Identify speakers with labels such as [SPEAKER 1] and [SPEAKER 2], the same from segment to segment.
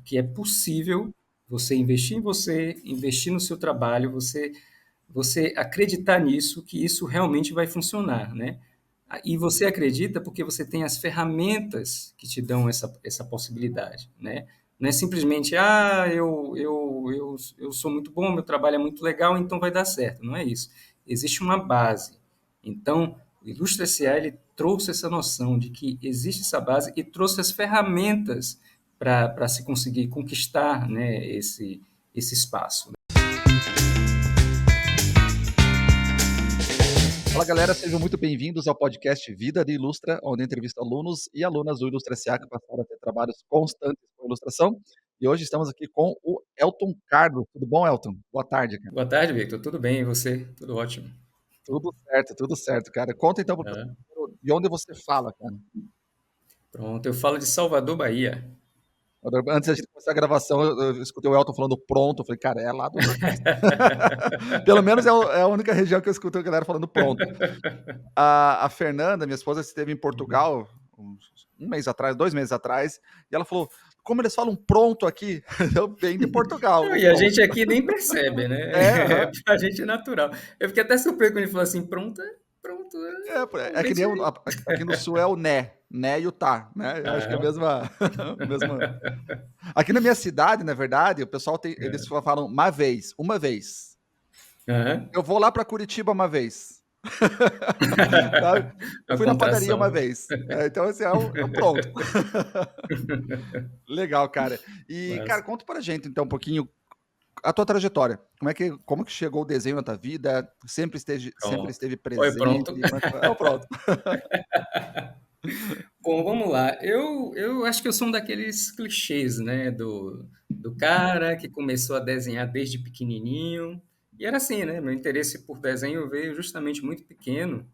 [SPEAKER 1] que é possível você investir em você, investir no seu trabalho, você acreditar nisso, que isso realmente vai funcionar, né? E você acredita porque você tem as ferramentas que te dão essa possibilidade, né? Não é simplesmente, eu sou muito bom, meu trabalho é muito legal, então vai dar certo. Não é isso. Existe uma base. Então, o Ilustre S.A. ele trouxe essa noção de que existe essa base e trouxe as ferramentas para se conseguir conquistar, né, esse espaço.
[SPEAKER 2] Fala galera, sejam muito bem-vindos ao podcast Vida de Ilustra, onde eu entrevisto alunos e alunas do Ilustra S.A. que passaram a ter trabalhos constantes com ilustração. E hoje estamos aqui com o Elton Carlos. Tudo bom, Elton? Boa tarde, cara.
[SPEAKER 1] Boa tarde, Victor. Tudo bem? E você? Tudo ótimo.
[SPEAKER 2] Tudo certo, cara. Conta então pro
[SPEAKER 1] Tá.
[SPEAKER 2] pessoal de onde você fala, cara.
[SPEAKER 1] Pronto, eu falo de Salvador, Bahia.
[SPEAKER 2] Antes da gente começar a gravação, eu escutei o Elton falando pronto. Eu falei, cara, é lá do Nordeste. Pelo menos é a única região que eu escuto a galera falando pronto. A Fernanda, minha esposa, esteve em Portugal um mês atrás, 2 meses atrás, e ela falou: como eles falam pronto aqui, eu venho de Portugal,
[SPEAKER 1] Não,
[SPEAKER 2] o
[SPEAKER 1] e a
[SPEAKER 2] pronto.
[SPEAKER 1] gente aqui nem percebe, né?
[SPEAKER 2] Aham.
[SPEAKER 1] Pra gente é natural. Eu fiquei até surpreso quando ele falou assim, pronto, pronto.
[SPEAKER 2] É que
[SPEAKER 1] Realmente.
[SPEAKER 2] nem aqui no sul é o né e o tá, né? Eu acho que é a
[SPEAKER 1] Aham.
[SPEAKER 2] mesma, mesma. Aqui na minha cidade, na verdade, o pessoal eles falam uma vez.
[SPEAKER 1] Aham.
[SPEAKER 2] Eu vou lá para Curitiba uma vez. Sabe? Eu
[SPEAKER 1] A
[SPEAKER 2] fui na padaria
[SPEAKER 1] contração,
[SPEAKER 2] uma
[SPEAKER 1] né?
[SPEAKER 2] vez. Então, assim, é o pronto. Legal, cara. E, cara,
[SPEAKER 1] Mas,
[SPEAKER 2] conta pra gente, então, um pouquinho a tua trajetória. Como que chegou o desenho na tua vida? Sempre
[SPEAKER 1] pronto.
[SPEAKER 2] esteve
[SPEAKER 1] Oi,
[SPEAKER 2] presente?
[SPEAKER 1] pronto.
[SPEAKER 2] Como é que foi? Pronto.
[SPEAKER 1] Bom, vamos lá. Eu acho que eu sou um daqueles clichês, né? Do cara que começou a desenhar desde pequenininho. E era assim, né? Meu interesse por desenho veio justamente muito pequeno.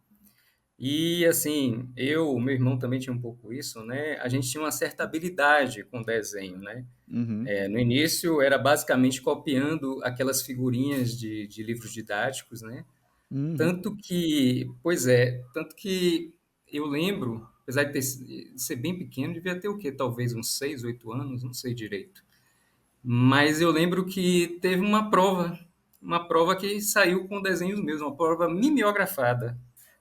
[SPEAKER 1] E assim, meu irmão também tinha um pouco isso, né? A gente tinha uma certa habilidade com desenho, né?
[SPEAKER 2] Uhum,
[SPEAKER 1] No início era basicamente copiando aquelas figurinhas de livros didáticos, né?
[SPEAKER 2] uhum.
[SPEAKER 1] Tanto que eu lembro, apesar de ser bem pequeno, devia ter o quê? Talvez uns 6, 8 anos, não sei direito. Mas eu lembro que teve uma prova que saiu com desenhos meus, uma prova mimeografada.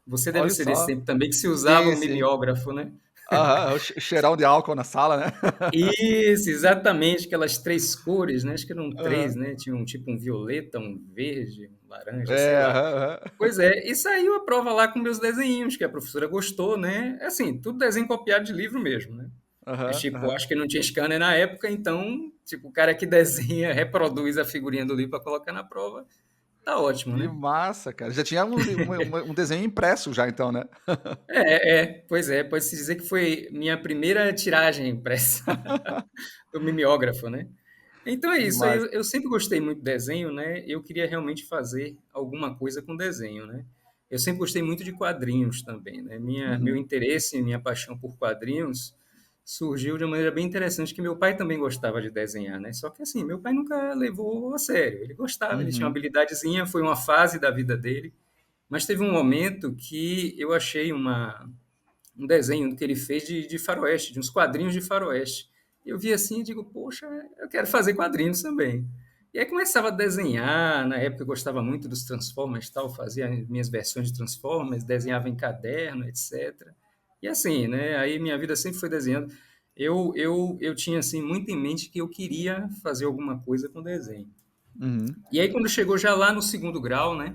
[SPEAKER 1] Você deve
[SPEAKER 2] Olha
[SPEAKER 1] ser desse
[SPEAKER 2] só.
[SPEAKER 1] tempo também que se usava o
[SPEAKER 2] Sim, sim.
[SPEAKER 1] mimeógrafo, né?
[SPEAKER 2] Aham, o cheirão de álcool na sala, né?
[SPEAKER 1] Isso, exatamente, aquelas três cores, né? Acho que eram três,
[SPEAKER 2] Aham.
[SPEAKER 1] né? Tinha um tipo um violeta, um verde, um laranja, sei
[SPEAKER 2] É,
[SPEAKER 1] lá.
[SPEAKER 2] aham, aham.
[SPEAKER 1] Pois é, e saiu a prova lá com meus desenhinhos, que a professora gostou, né? Assim, tudo desenho copiado de livro mesmo, né? Mas,
[SPEAKER 2] Aham,
[SPEAKER 1] tipo,
[SPEAKER 2] aham.
[SPEAKER 1] acho que não tinha scanner na época, então, tipo, o cara que desenha, reproduz a figurinha do livro para colocar na prova, tá ótimo,
[SPEAKER 2] Que
[SPEAKER 1] né?
[SPEAKER 2] massa, cara. Já tinha um desenho impresso já, então, né?
[SPEAKER 1] Pois é, pode-se dizer que foi minha primeira tiragem impressa do mimeógrafo, né? Então é
[SPEAKER 2] Que
[SPEAKER 1] isso, aí
[SPEAKER 2] massa.
[SPEAKER 1] eu sempre gostei muito de desenho, né? Eu queria realmente fazer alguma coisa com desenho, né? Eu sempre gostei muito de quadrinhos também, né? Meu
[SPEAKER 2] Uhum,
[SPEAKER 1] interesse, minha paixão por quadrinhos surgiu de uma maneira bem interessante, que meu pai também gostava de desenhar, né? Só que assim, meu pai nunca levou a sério. Ele gostava, ele tinha uma
[SPEAKER 2] uhum.
[SPEAKER 1] habilidadezinha, foi uma fase da vida dele, mas teve um momento que eu achei um desenho que ele fez de faroeste, de uns quadrinhos de faroeste. Eu vi assim e digo, poxa, eu quero fazer quadrinhos também. E aí começava a desenhar, na época eu gostava muito dos Transformers e tal, fazia as minhas versões de Transformers, desenhava em caderno, etc. E assim, né, aí minha vida sempre foi desenhando. Eu tinha assim muito em mente que eu queria fazer alguma coisa com desenho.
[SPEAKER 2] Uhum.
[SPEAKER 1] E aí quando chegou já lá no segundo grau, né,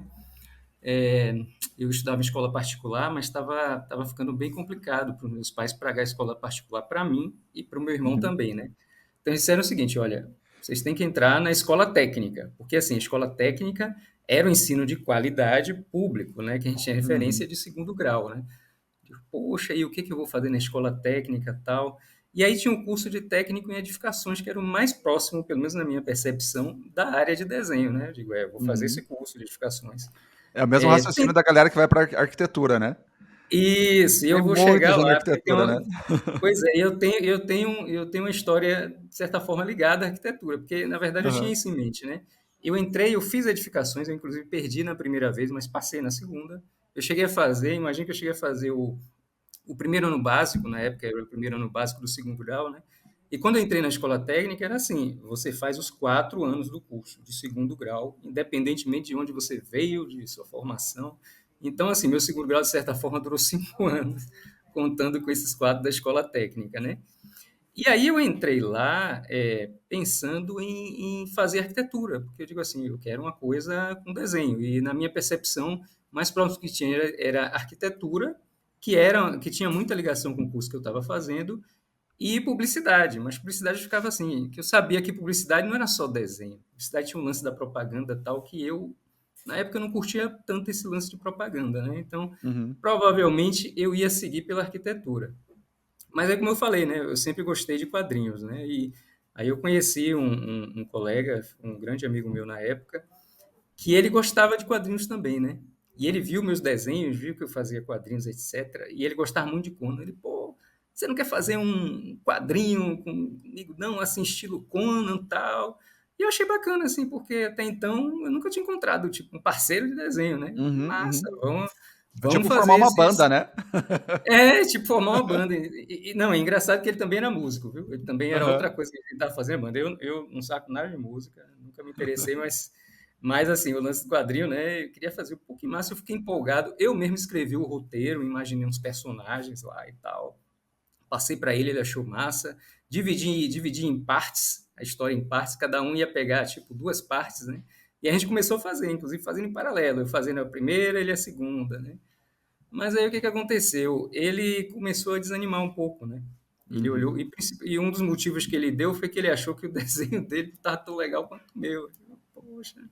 [SPEAKER 1] é, eu estudava em escola particular, mas estava ficando bem complicado para os meus pais pagar a escola particular para mim e para o meu irmão
[SPEAKER 2] Uhum.
[SPEAKER 1] também, né? Então eles disseram o seguinte, olha, vocês têm que entrar na escola técnica, porque assim, a escola técnica era o ensino de qualidade público, né? Que a gente tinha
[SPEAKER 2] Uhum.
[SPEAKER 1] referência de segundo grau, né? Poxa, e o que que eu vou fazer na escola técnica tal? E aí tinha um curso de técnico em edificações, que era o mais próximo, pelo menos na minha percepção, da área de desenho, né? Eu digo, eu vou fazer esse
[SPEAKER 2] Uhum.
[SPEAKER 1] curso de edificações.
[SPEAKER 2] É o mesmo
[SPEAKER 1] É,
[SPEAKER 2] raciocínio da galera que vai para arquitetura, né?
[SPEAKER 1] isso, e
[SPEAKER 2] Tem
[SPEAKER 1] eu vou
[SPEAKER 2] muita
[SPEAKER 1] chegar
[SPEAKER 2] gente de
[SPEAKER 1] lá, porque tem
[SPEAKER 2] arquitetura, né?
[SPEAKER 1] pois é, eu tenho uma história, de certa forma, ligada à arquitetura, porque, na verdade, eu tinha
[SPEAKER 2] Aham.
[SPEAKER 1] isso em mente, né? Eu entrei, eu fiz edificações, eu inclusive perdi na primeira vez, mas passei na segunda. Eu cheguei a fazer, imagina que eu cheguei a fazer o primeiro ano básico, na época era o primeiro ano básico do segundo grau, né? E quando eu entrei na escola técnica, era assim: você faz os 4 anos do curso, de segundo grau, independentemente de onde você veio, de sua formação. Então, assim, meu segundo grau, de certa forma, durou 5 anos, contando com esses quatro da escola técnica, né? E aí eu entrei lá pensando em fazer arquitetura, porque eu digo assim, eu quero uma coisa com desenho. E na minha percepção, mais próximo que tinha era arquitetura, que tinha muita ligação com o curso que eu estava fazendo, e publicidade. Mas publicidade eu ficava assim, que eu sabia que publicidade não era só desenho. Publicidade tinha um lance da propaganda tal, que eu, na época, eu não curtia tanto esse lance de propaganda, né? Então,
[SPEAKER 2] Uhum.
[SPEAKER 1] provavelmente eu ia seguir pela arquitetura. Mas é como eu falei, né? Eu sempre gostei de quadrinhos, né? E aí eu conheci um colega, um grande amigo meu na época, que ele gostava de quadrinhos também, né? E ele viu meus desenhos, viu que eu fazia quadrinhos, etc. E ele gostava muito de Conan. Ele, pô, você não quer fazer um quadrinho comigo, não, assim, estilo Conan e tal? E eu achei bacana, assim, porque até então eu nunca tinha encontrado, tipo, um parceiro de desenho, né?
[SPEAKER 2] Uhum,
[SPEAKER 1] Massa,
[SPEAKER 2] uhum. É
[SPEAKER 1] vamos
[SPEAKER 2] tipo formar
[SPEAKER 1] fazer
[SPEAKER 2] uma banda,
[SPEAKER 1] esses,
[SPEAKER 2] né?
[SPEAKER 1] tipo, formar uma banda. Não, é engraçado que ele também era músico, viu? Ele também era outra
[SPEAKER 2] Aham.
[SPEAKER 1] coisa que ele estava fazendo, banda. Eu não saco nada de música, nunca me interessei, mas assim, o lance do quadrinho, né? Eu queria fazer um pouquinho mais, eu fiquei empolgado. Eu mesmo escrevi o roteiro, imaginei uns personagens lá e tal. Passei para ele, ele achou massa. Dividi em partes, a história em partes, cada um ia pegar, tipo, duas partes, né? E a gente começou a fazer, inclusive fazendo em paralelo, eu fazendo a primeira, ele a segunda, né? Mas aí o que que aconteceu? Ele começou a desanimar um pouco, né? Ele
[SPEAKER 2] Uhum.
[SPEAKER 1] olhou e um dos motivos que ele deu foi que ele achou que o desenho dele não estava tão legal quanto o meu. Poxa.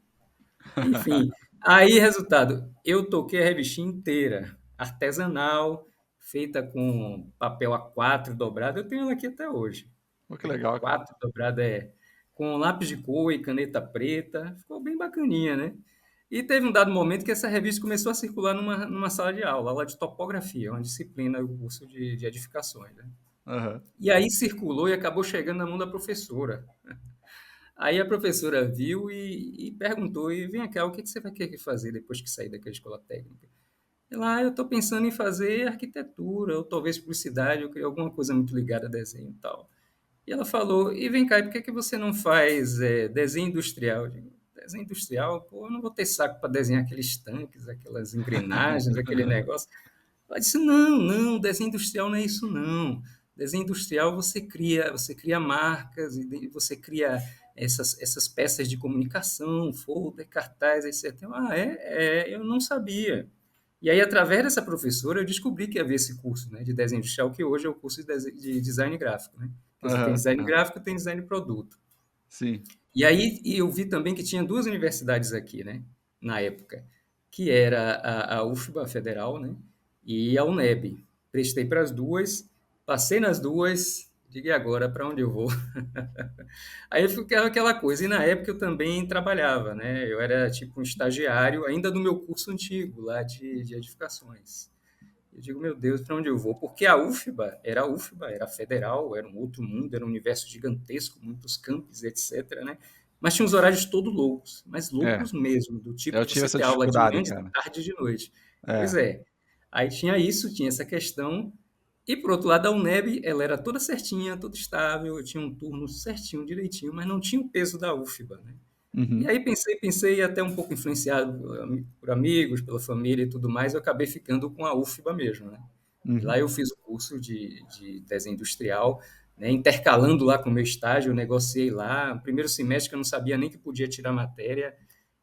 [SPEAKER 1] Enfim, aí resultado, eu toquei a revistinha inteira, artesanal, feita com papel A4 dobrado. Eu tenho ela aqui até hoje.
[SPEAKER 2] Pô, que
[SPEAKER 1] Papel
[SPEAKER 2] legal, cara.
[SPEAKER 1] A4 dobrado com lápis de cor e caneta preta. Ficou bem bacaninha, né? E teve um dado momento que essa revista começou a circular numa sala de aula, aula de topografia, uma disciplina do curso de edificações, né?
[SPEAKER 2] Aham.
[SPEAKER 1] E aí circulou e acabou chegando na mão da professora. Aí a professora viu e perguntou, e vem cá, o que que você vai querer fazer depois que sair daquela escola técnica? Ela, eu estou pensando em fazer arquitetura, ou talvez publicidade, eu queria alguma coisa muito ligada a desenho e tal. E ela falou, e vem cá, e por que que você não faz desenho industrial? Eu digo, desenho industrial? Pô, eu não vou ter saco para desenhar aqueles tanques, aquelas engrenagens, aquele negócio. Ela disse, não, não, desenho industrial não é isso não. Desenho industrial você cria marcas, e você cria essas peças de comunicação, folder, cartaz, etc. Ah, eu não sabia. E aí, através dessa professora, eu descobri que havia esse curso, né, de desenho industrial, que hoje é o curso de design gráfico, né? Porque você tem
[SPEAKER 2] Aham,
[SPEAKER 1] design
[SPEAKER 2] aham.
[SPEAKER 1] gráfico e tem design de produto.
[SPEAKER 2] Sim.
[SPEAKER 1] E aí eu vi também que tinha duas universidades aqui, né, na época, que era a UFBA Federal, né, e a UNEB. Prestei para as duas, passei nas duas, diga e agora para onde eu vou? Aí ficava aquela coisa, e na época eu também trabalhava, né, eu era tipo um estagiário ainda do meu curso antigo, lá de edificações. Eu digo, meu Deus, para onde eu vou? Porque a UFBA, era federal, era um outro mundo, era um universo gigantesco, muitos campos, etc, né? Mas tinha uns horários todos loucos, mas
[SPEAKER 2] É,
[SPEAKER 1] loucos mesmo, do tipo
[SPEAKER 2] eu
[SPEAKER 1] de
[SPEAKER 2] tive
[SPEAKER 1] você
[SPEAKER 2] essa
[SPEAKER 1] ter aula de
[SPEAKER 2] dificuldade,
[SPEAKER 1] manhã, de
[SPEAKER 2] cara.
[SPEAKER 1] tarde e de noite. Pois
[SPEAKER 2] É.
[SPEAKER 1] é. Aí tinha isso, tinha essa questão. E por outro lado, a UNEB, ela era toda certinha, toda estável, eu tinha um turno certinho, direitinho, mas não tinha o peso da UFBA, né? E
[SPEAKER 2] Uhum,
[SPEAKER 1] aí pensei, até um pouco influenciado por amigos, pela família e tudo mais, eu acabei ficando com a UFBA mesmo, né? E
[SPEAKER 2] uhum.
[SPEAKER 1] lá eu fiz o curso de desenho industrial, né? Intercalando lá com o meu estágio, eu negociei lá. No primeiro semestre que eu não sabia nem que podia tirar matéria,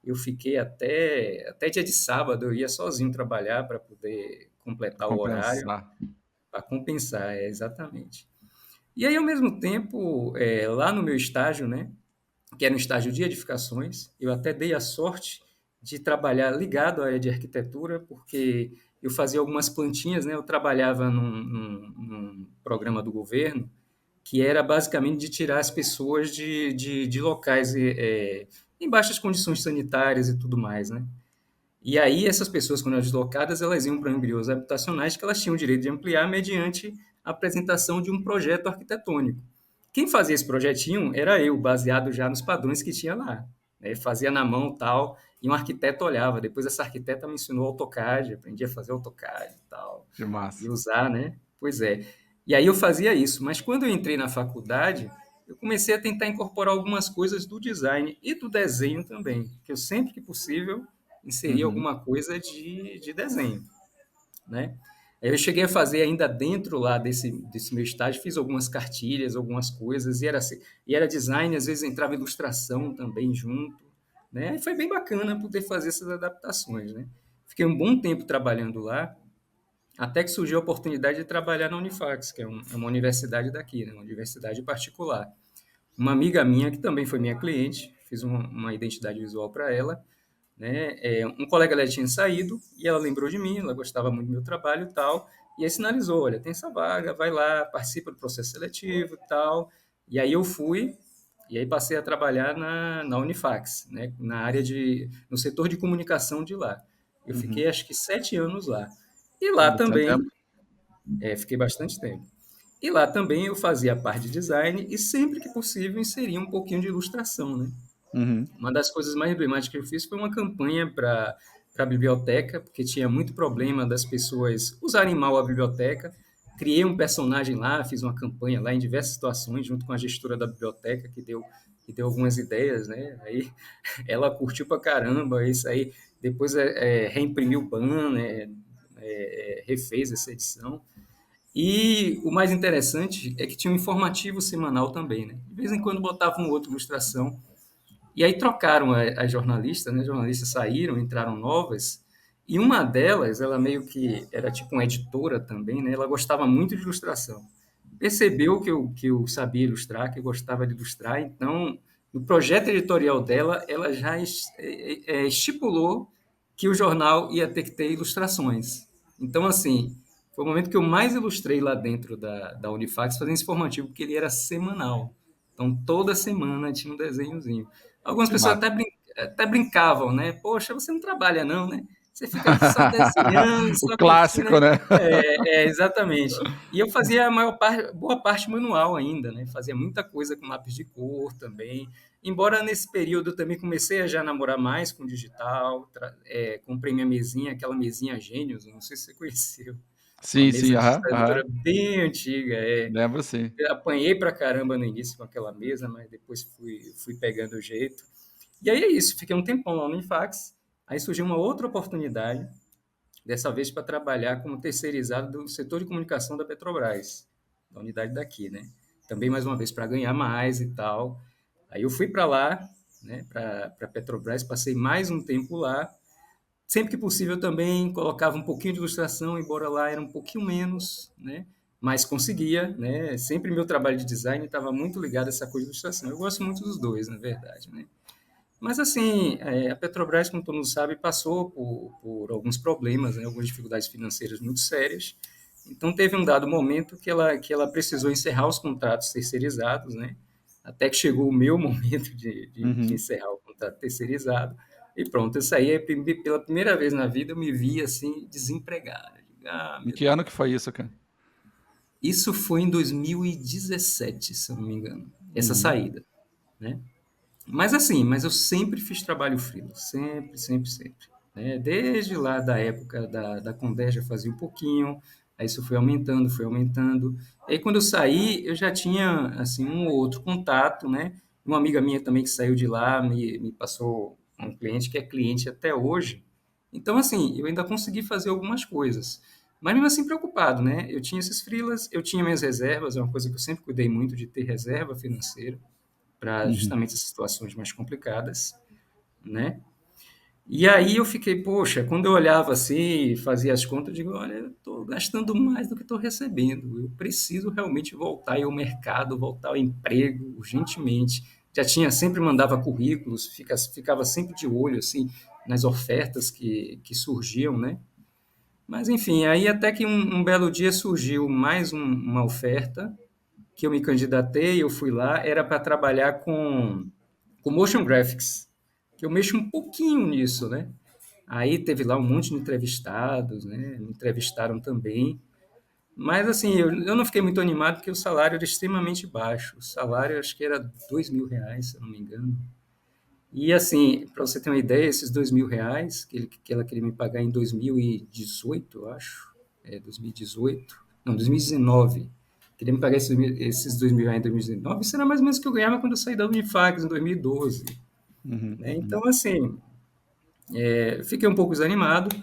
[SPEAKER 1] eu fiquei até dia de sábado, eu ia sozinho trabalhar para poder
[SPEAKER 2] Pra
[SPEAKER 1] completar o horário,
[SPEAKER 2] compensar.
[SPEAKER 1] para compensar, exatamente. E aí, ao mesmo tempo, lá no meu estágio, né, que era um estágio de edificações. Eu até dei a sorte de trabalhar ligado à área de arquitetura, porque eu fazia algumas plantinhas, né? Eu trabalhava num programa do governo que era basicamente de tirar as pessoas de locais em baixas condições sanitárias e tudo mais, né? E aí essas pessoas, quando eram deslocadas, elas iam para embriões habitacionais que elas tinham o direito de ampliar mediante a apresentação de um projeto arquitetônico. Quem fazia esse projetinho era eu, baseado já nos padrões que tinha lá, né? Fazia na mão tal, e um arquiteto olhava. Depois essa arquiteta me ensinou AutoCAD, aprendi a fazer AutoCAD e tal,
[SPEAKER 2] Que
[SPEAKER 1] e
[SPEAKER 2] massa.
[SPEAKER 1] usar, né? Pois é. E aí eu fazia isso, mas quando eu entrei na faculdade, eu comecei a tentar incorporar algumas coisas do design e do desenho também, que eu sempre que possível inseria
[SPEAKER 2] Uhum,
[SPEAKER 1] alguma coisa de desenho, né? Eu cheguei a fazer ainda dentro lá desse meu estágio, fiz algumas cartilhas, algumas coisas, e era, assim, e era design, às vezes entrava ilustração também junto, né? E foi bem bacana poder fazer essas adaptações, né? Fiquei um bom tempo trabalhando lá, até que surgiu a oportunidade de trabalhar na Unifax, que é uma universidade daqui, né? Uma universidade particular. Uma amiga minha, que também foi minha cliente, fiz uma identidade visual para ela, né? Um colega dela tinha saído e ela lembrou de mim, ela gostava muito do meu trabalho e tal, e aí sinalizou, olha, tem essa vaga, vai lá, participa do processo seletivo e tal. E aí eu fui, e aí passei a trabalhar na Unifax, né? No setor de comunicação de lá. Eu
[SPEAKER 2] uhum.
[SPEAKER 1] fiquei acho que 7 anos lá. E lá
[SPEAKER 2] Bastante
[SPEAKER 1] também,
[SPEAKER 2] tempo.
[SPEAKER 1] fiquei bastante tempo. E lá também eu fazia a parte de design e sempre que possível inseria um pouquinho de ilustração, né?
[SPEAKER 2] Uhum.
[SPEAKER 1] Uma das coisas mais emblemáticas que eu fiz foi uma campanha para a biblioteca, porque tinha muito problema das pessoas usarem mal a biblioteca. Criei um personagem lá, fiz uma campanha lá em diversas situações, junto com a gestora da biblioteca, que deu algumas ideias, né? Aí ela curtiu pra caramba isso aí. Depois reimprimiu o banner, refez essa edição. E o mais interessante é que tinha um informativo semanal também, né? De vez em quando botava uma outra ilustração. E aí trocaram as jornalistas, né? As jornalistas saíram, entraram novas. E uma delas, ela meio que era tipo uma editora também, né? Ela gostava muito de ilustração. Percebeu que eu sabia ilustrar, que eu gostava de ilustrar, então no projeto editorial dela, ela já estipulou que o jornal ia ter que ter ilustrações. Então, assim, foi o momento que eu mais ilustrei lá dentro da Unifax, fazendo esse formativo, porque ele era semanal. Então, toda semana tinha um desenhozinho. Algumas
[SPEAKER 2] Que
[SPEAKER 1] pessoas
[SPEAKER 2] massa.
[SPEAKER 1] até brincavam, né? Poxa, você não trabalha não, né? Você fica só desenhando,
[SPEAKER 2] O
[SPEAKER 1] só curtindo, né?
[SPEAKER 2] clássico, né?
[SPEAKER 1] Exatamente. E eu fazia a maior parte, boa parte manual ainda, né? Fazia muita coisa com lápis de cor também. Embora nesse período eu também comecei a já namorar mais com digital, comprei minha mesinha, aquela mesinha Gênios, não sei se você conheceu, uma
[SPEAKER 2] Sim, sim,
[SPEAKER 1] mesa
[SPEAKER 2] aham, aham.
[SPEAKER 1] digitalizadora bem antiga.
[SPEAKER 2] Lembro sim.
[SPEAKER 1] Eu apanhei pra caramba no início com aquela mesa, mas depois fui pegando o jeito. E aí é isso, fiquei um tempão lá no Infax, aí surgiu uma outra oportunidade, dessa vez para trabalhar como terceirizado do setor de comunicação da Petrobras, da unidade daqui, né? Também mais uma vez para ganhar mais e tal. Aí eu fui para lá, né, para a Petrobras, passei mais um tempo lá. Sempre que possível também colocava um pouquinho de ilustração, embora lá era um pouquinho menos, né? Mas conseguia, né? Sempre meu trabalho de design estava muito ligado a essa coisa de ilustração. Eu gosto muito dos dois, na verdade, né? Mas, assim, a Petrobras, como todo mundo sabe, passou por alguns problemas, né, algumas dificuldades financeiras muito sérias. Então, teve um dado momento que ela precisou encerrar os contratos terceirizados, né? Até que chegou o meu momento de
[SPEAKER 2] Uhum.
[SPEAKER 1] encerrar o contrato terceirizado. E pronto, eu saí, pela primeira vez na vida, eu me vi assim, desempregado. Ah,
[SPEAKER 2] Em
[SPEAKER 1] meu
[SPEAKER 2] que ano
[SPEAKER 1] Deus.
[SPEAKER 2] que foi isso, cara?
[SPEAKER 1] Isso foi em 2017, se eu não me engano, essa
[SPEAKER 2] Uhum.
[SPEAKER 1] saída, né? Mas eu sempre fiz trabalho freela, sempre, sempre, sempre. Né? Desde lá da época da Converge eu fazia um pouquinho, aí isso foi aumentando, foi aumentando. Aí quando eu saí, eu já tinha assim um ou outro contato, né? Uma amiga minha também que saiu de lá me passou um cliente que é cliente até hoje. Então, assim, eu ainda consegui fazer algumas coisas. Mas mesmo assim preocupado, né? Eu tinha esses freelas, eu tinha minhas reservas, é uma coisa que eu sempre cuidei muito de ter reserva financeira para
[SPEAKER 2] Uhum.
[SPEAKER 1] justamente essas situações mais complicadas, né? E aí eu fiquei, poxa, quando eu olhava assim, fazia as contas, eu digo, olha, eu estou gastando mais do que estou recebendo. Eu preciso realmente voltar ao mercado, voltar ao emprego urgentemente. Já tinha, sempre mandava currículos, ficava sempre de olho assim nas ofertas que surgiam, né? Mas enfim, aí até que um belo dia surgiu mais uma oferta que eu me candidatei, eu fui lá, era para trabalhar com motion graphics, que eu mexo um pouquinho nisso, né? Aí teve lá um monte de entrevistados, né? Me entrevistaram também. Mas assim, eu não fiquei muito animado porque o salário era extremamente baixo. O salário acho que era R$ 2.000, se eu não me engano. E assim, para você ter uma ideia, esses R$ 2.000 que ela queria me pagar em 2018, eu acho, 2018, não, 2019. queria me pagar esses R$ 2.000 em 2019, isso era mais ou menos o que eu ganhava quando eu saí da Unifacs em 2012,
[SPEAKER 2] Uhum,
[SPEAKER 1] né?
[SPEAKER 2] uhum.
[SPEAKER 1] Então, assim, fiquei um pouco desanimado,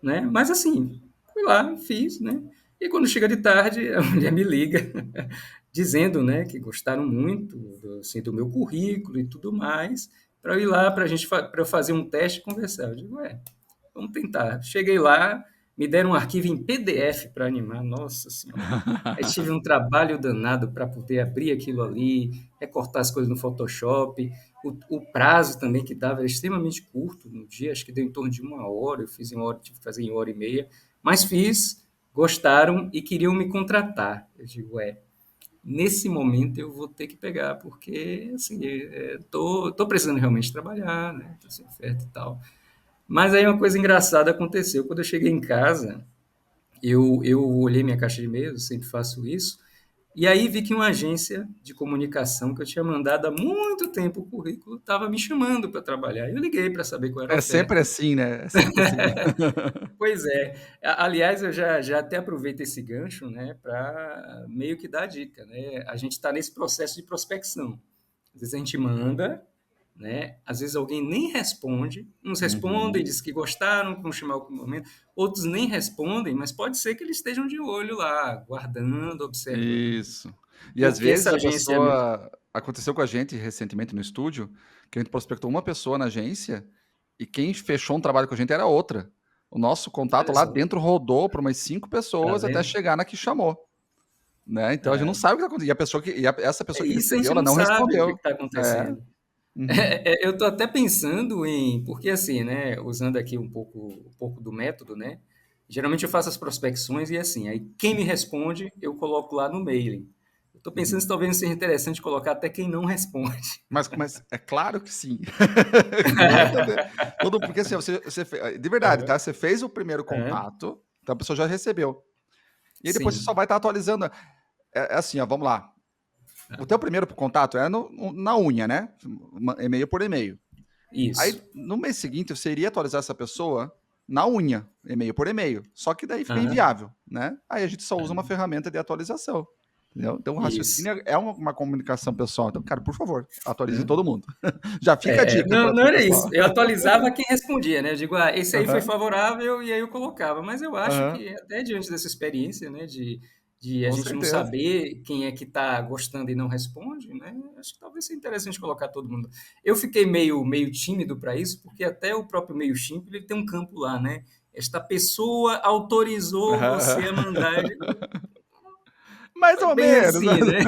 [SPEAKER 1] né? Mas assim, fui lá, fiz, né? E quando chega de tarde, a mulher me liga dizendo, né, que gostaram muito assim, do meu currículo e tudo mais, para eu ir lá para eu fazer um teste e conversar. Eu digo, vamos tentar. Cheguei lá, me deram um arquivo em PDF para animar, nossa senhora. Aí tive um trabalho danado para poder abrir aquilo ali, recortar as coisas no Photoshop. O prazo também que dava era extremamente curto no dia, acho que deu em torno de 1 hora. Eu fiz em 1 hora, tive que fazer em 1 hora e meia. Mas fiz, gostaram e queriam me contratar. Eu digo, nesse momento eu vou ter que pegar, porque assim, tô precisando realmente trabalhar, né? Tô sem oferta e tal. Mas aí uma coisa engraçada aconteceu. Quando eu cheguei em casa, eu olhei minha caixa de e-mails, eu sempre faço isso, e aí vi que uma agência de comunicação que eu tinha mandado há muito tempo o currículo estava me chamando para trabalhar. Eu liguei para saber qual era a
[SPEAKER 2] É sempre
[SPEAKER 1] oferta.
[SPEAKER 2] assim, né, é sempre assim.
[SPEAKER 1] Pois é. Aliás, eu já até aproveito esse gancho, né, para meio que dar dica, né? A gente está nesse processo de prospecção. Às vezes a gente manda, né? Às vezes alguém nem responde, uns respondem,
[SPEAKER 2] Uhum.
[SPEAKER 1] diz que gostaram, que vão chamar algum momento, outros nem respondem, mas pode ser que eles estejam de olho lá, guardando, observando.
[SPEAKER 2] Isso. E às
[SPEAKER 1] Porque essa
[SPEAKER 2] vezes a
[SPEAKER 1] agência.
[SPEAKER 2] pessoa aconteceu com a gente recentemente no estúdio, que a gente prospectou uma pessoa na agência e quem fechou um trabalho com a gente era outra. O nosso contato
[SPEAKER 1] Olha
[SPEAKER 2] lá
[SPEAKER 1] só,
[SPEAKER 2] dentro rodou para umas 5
[SPEAKER 1] tá
[SPEAKER 2] pessoas até
[SPEAKER 1] vendo?
[SPEAKER 2] chegar na que chamou, né, então a gente não
[SPEAKER 1] É,
[SPEAKER 2] sabe o que tá acontecendo. E a pessoa que essa pessoa que
[SPEAKER 1] isso a
[SPEAKER 2] recebeu,
[SPEAKER 1] gente
[SPEAKER 2] ela
[SPEAKER 1] não
[SPEAKER 2] não
[SPEAKER 1] sabe o que
[SPEAKER 2] respondeu.
[SPEAKER 1] está
[SPEAKER 2] É.
[SPEAKER 1] acontecendo.
[SPEAKER 2] Uhum.
[SPEAKER 1] Eu estou até pensando porque assim, né, usando aqui um pouco do método, né, geralmente eu faço as prospecções e assim, aí quem me responde, eu coloco lá no mailing. Eu estou pensando
[SPEAKER 2] Uhum.
[SPEAKER 1] se talvez seja interessante colocar até quem não responde.
[SPEAKER 2] Mas é claro que sim. Manda ver. Porque assim, você de verdade,
[SPEAKER 1] Aham,
[SPEAKER 2] tá, você fez o primeiro
[SPEAKER 1] aham,
[SPEAKER 2] contato, então a pessoa já recebeu. E aí depois você só
[SPEAKER 1] sim,
[SPEAKER 2] vai estar atualizando. É assim, ó, vamos lá. O teu primeiro contato é na unha, né? E-mail por e-mail.
[SPEAKER 1] isso.
[SPEAKER 2] Aí, no mês seguinte, você iria atualizar essa pessoa na unha, e-mail por e-mail. Só que daí fica
[SPEAKER 1] Aham,
[SPEAKER 2] inviável, né? Aí a gente só usa uma ferramenta de atualização. Entendeu? Então, o
[SPEAKER 1] isso.
[SPEAKER 2] raciocínio é uma comunicação pessoal. Então, cara, por favor, atualize todo mundo. Já fica a dica
[SPEAKER 1] Não,
[SPEAKER 2] para
[SPEAKER 1] não
[SPEAKER 2] o
[SPEAKER 1] era
[SPEAKER 2] pessoal.
[SPEAKER 1] isso. Eu atualizava quem respondia, né? Eu digo, esse aí foi
[SPEAKER 2] Aham,
[SPEAKER 1] favorável, e aí eu colocava. Mas eu acho
[SPEAKER 2] aham,
[SPEAKER 1] que, até diante dessa experiência, né, de a
[SPEAKER 2] com
[SPEAKER 1] gente não
[SPEAKER 2] certeza.
[SPEAKER 1] saber quem é que está gostando e não responde, né? Acho que talvez seja interessante colocar todo mundo. Eu fiquei meio tímido para isso, porque até o próprio MailChimp ele tem um campo lá, né? Esta pessoa autorizou
[SPEAKER 2] Aham, aham.
[SPEAKER 1] você a mandar. Eu digo,
[SPEAKER 2] Mais
[SPEAKER 1] foi
[SPEAKER 2] ou
[SPEAKER 1] bem
[SPEAKER 2] menos.
[SPEAKER 1] assim, né?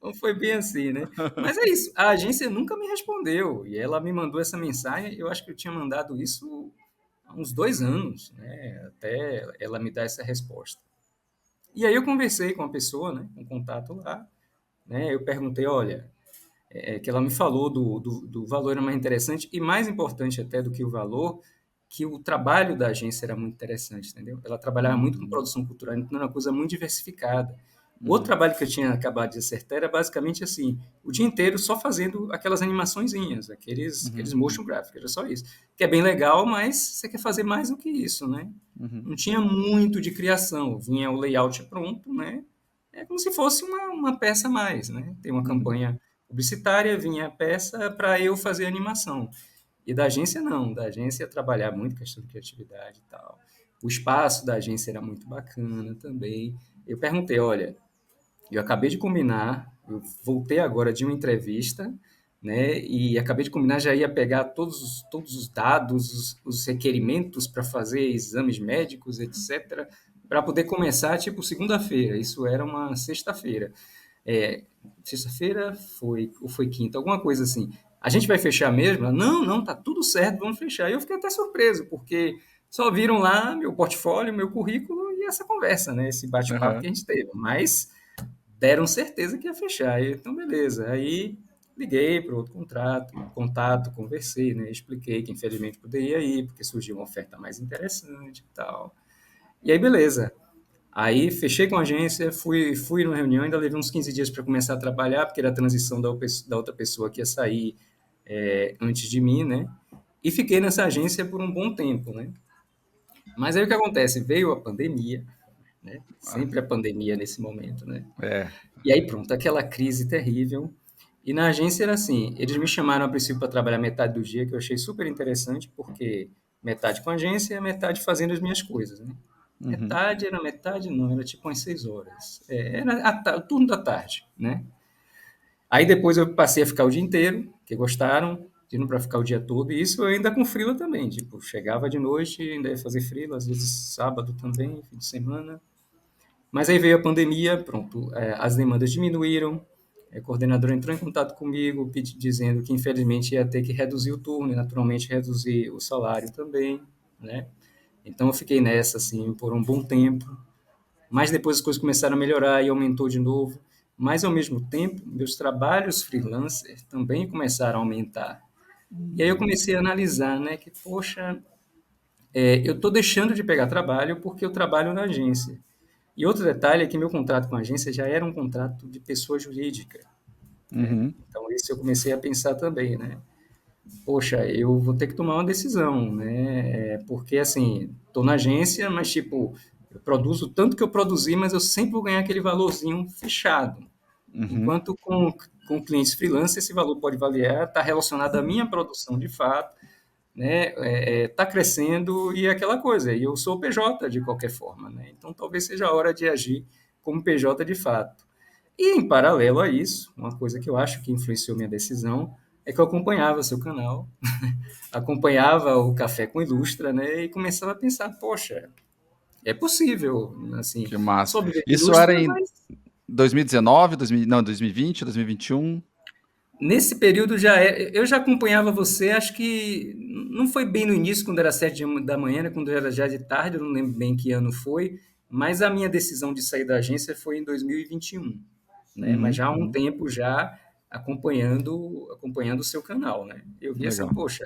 [SPEAKER 1] Não foi bem assim, né? Mas é isso, a agência nunca me respondeu e ela me mandou essa mensagem. Eu acho que eu tinha mandado isso há uns 2 anos, né? Até ela me dar essa resposta. E aí eu conversei com a pessoa, né? Com contato lá, né? Eu perguntei, olha, que ela me falou do valor era mais interessante e mais importante até do que o valor, que o trabalho da agência era muito interessante, entendeu? Ela trabalhava muito com
[SPEAKER 2] Uhum,
[SPEAKER 1] produção cultural, então era uma coisa muito diversificada. O outro
[SPEAKER 2] uhum,
[SPEAKER 1] trabalho que eu tinha acabado de acertar era basicamente assim, o dia inteiro só fazendo aquelas animaçõezinhas, aqueles
[SPEAKER 2] uhum,
[SPEAKER 1] motion
[SPEAKER 2] uhum,
[SPEAKER 1] graphics, era só isso. Que é bem legal, mas você quer fazer mais do que isso, né?
[SPEAKER 2] uhum,
[SPEAKER 1] Não tinha muito de criação, vinha o layout pronto, né? É como se fosse uma peça a mais, né? Tem uma
[SPEAKER 2] uhum,
[SPEAKER 1] campanha publicitária, vinha a peça para eu fazer a animação. E da agência não, da agência trabalhar muito questão de criatividade e tal. O espaço da agência era muito bacana também. Eu perguntei, olha, eu acabei de combinar, eu voltei agora de uma entrevista, né? E acabei de combinar, já ia pegar todos os dados, os requerimentos para fazer exames médicos, etc., para poder começar, tipo, segunda-feira. Isso era uma sexta-feira. É, sexta-feira ou foi quinta, alguma coisa assim. A gente vai fechar mesmo? Não, não, tá tudo certo, vamos fechar. E eu fiquei até surpreso, porque só viram lá meu portfólio, meu currículo e essa conversa, né? Esse bate-papo que a
[SPEAKER 2] aham.
[SPEAKER 1] gente teve. Mas deram certeza que ia fechar. Então, beleza. Aí liguei para o outro contato, conversei, né? Expliquei que infelizmente poderia ir, porque surgiu uma oferta mais interessante e tal. E aí, beleza. Aí fechei com a agência, fui numa reunião, ainda levei uns 15 dias para começar a trabalhar, porque era a transição da outra pessoa que ia sair antes de mim, né? E fiquei nessa agência por um bom tempo, né? Mas aí o que acontece? Veio a pandemia, né?
[SPEAKER 2] Ah,
[SPEAKER 1] Sempre a pandemia nesse momento, né?
[SPEAKER 2] é.
[SPEAKER 1] E aí pronto, aquela crise terrível. E na agência era assim, eles me chamaram a princípio para trabalhar metade do dia, que eu achei super interessante, porque metade com a agência e metade fazendo as minhas coisas, né?
[SPEAKER 2] Uhum.
[SPEAKER 1] Metade era metade, não, era tipo umas 6 horas. Era o turno da tarde, né? Aí depois eu passei a ficar o dia inteiro, que gostaram, pediram para ficar o dia todo, e isso eu ainda com freela também, tipo, chegava de noite, ainda ia fazer freela, às vezes sábado também, fim de semana. Mas aí veio a pandemia, pronto, as demandas diminuíram, a coordenadora entrou em contato comigo, dizendo que infelizmente ia ter que reduzir o turno e naturalmente reduzir o salário também, né? Então eu fiquei nessa assim por um bom tempo, mas depois as coisas começaram a melhorar e aumentou de novo. Mas ao mesmo tempo, meus trabalhos freelancer também começaram a aumentar. E aí eu
[SPEAKER 2] Uhum.
[SPEAKER 1] comecei a analisar, né, que poxa, eu estou deixando de pegar trabalho porque eu trabalho na agência. E outro detalhe é que meu contrato com a agência já era um contrato de pessoa jurídica.
[SPEAKER 2] Uhum.
[SPEAKER 1] Então, isso eu comecei a pensar também, né? Poxa, eu vou ter que tomar uma decisão, né? Porque, assim, estou na agência, mas, tipo, eu produzo tanto que eu produzi, mas eu sempre vou ganhar aquele valorzinho fechado.
[SPEAKER 2] Uhum.
[SPEAKER 1] Enquanto com clientes freelance, esse valor pode variar, está relacionado à minha produção de fato, né? Está crescendo e é aquela coisa. E eu sou PJ de qualquer forma, né? Então, talvez seja a hora de agir como PJ de fato. E, em paralelo a isso, uma coisa que eu acho que influenciou minha decisão é que eu acompanhava seu canal, acompanhava o Café com Ilustra, né? E começava a pensar, poxa, é possível, assim,
[SPEAKER 2] Que massa.
[SPEAKER 1] sou viver de
[SPEAKER 2] Isso era
[SPEAKER 1] Ilustra,
[SPEAKER 2] em
[SPEAKER 1] mas
[SPEAKER 2] 2019, 2000, não, 2020, 2021?
[SPEAKER 1] nesse período eu já acompanhava você, acho que não foi bem no início, quando era 7 da manhã, né, quando era já de tarde, eu não lembro bem que ano foi, mas a minha decisão de sair da agência foi em 2021, né? Mas
[SPEAKER 2] Uhum,
[SPEAKER 1] já há um
[SPEAKER 2] uhum.
[SPEAKER 1] tempo já acompanhando o seu canal, né? Eu vi assim,
[SPEAKER 2] Legal.
[SPEAKER 1] poxa,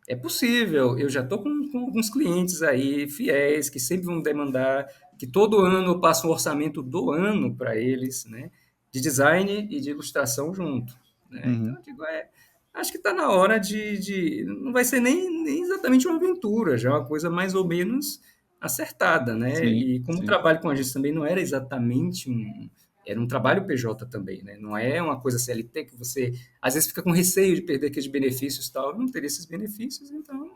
[SPEAKER 1] é possível, eu já estou com alguns clientes aí fiéis que sempre vão demandar, que todo ano eu passo um orçamento do ano para eles, né? De design e de ilustração junto, né? Então
[SPEAKER 2] Uhum.
[SPEAKER 1] eu digo, acho que está na hora não vai ser nem exatamente uma aventura, já é uma coisa mais ou menos acertada, né?
[SPEAKER 2] Sim,
[SPEAKER 1] E como o
[SPEAKER 2] sim.
[SPEAKER 1] trabalho com a gente também não era exatamente era um trabalho PJ também, né? Não é uma coisa CLT que você às vezes fica com receio de perder aqueles benefícios e tal. Eu não teria esses benefícios, então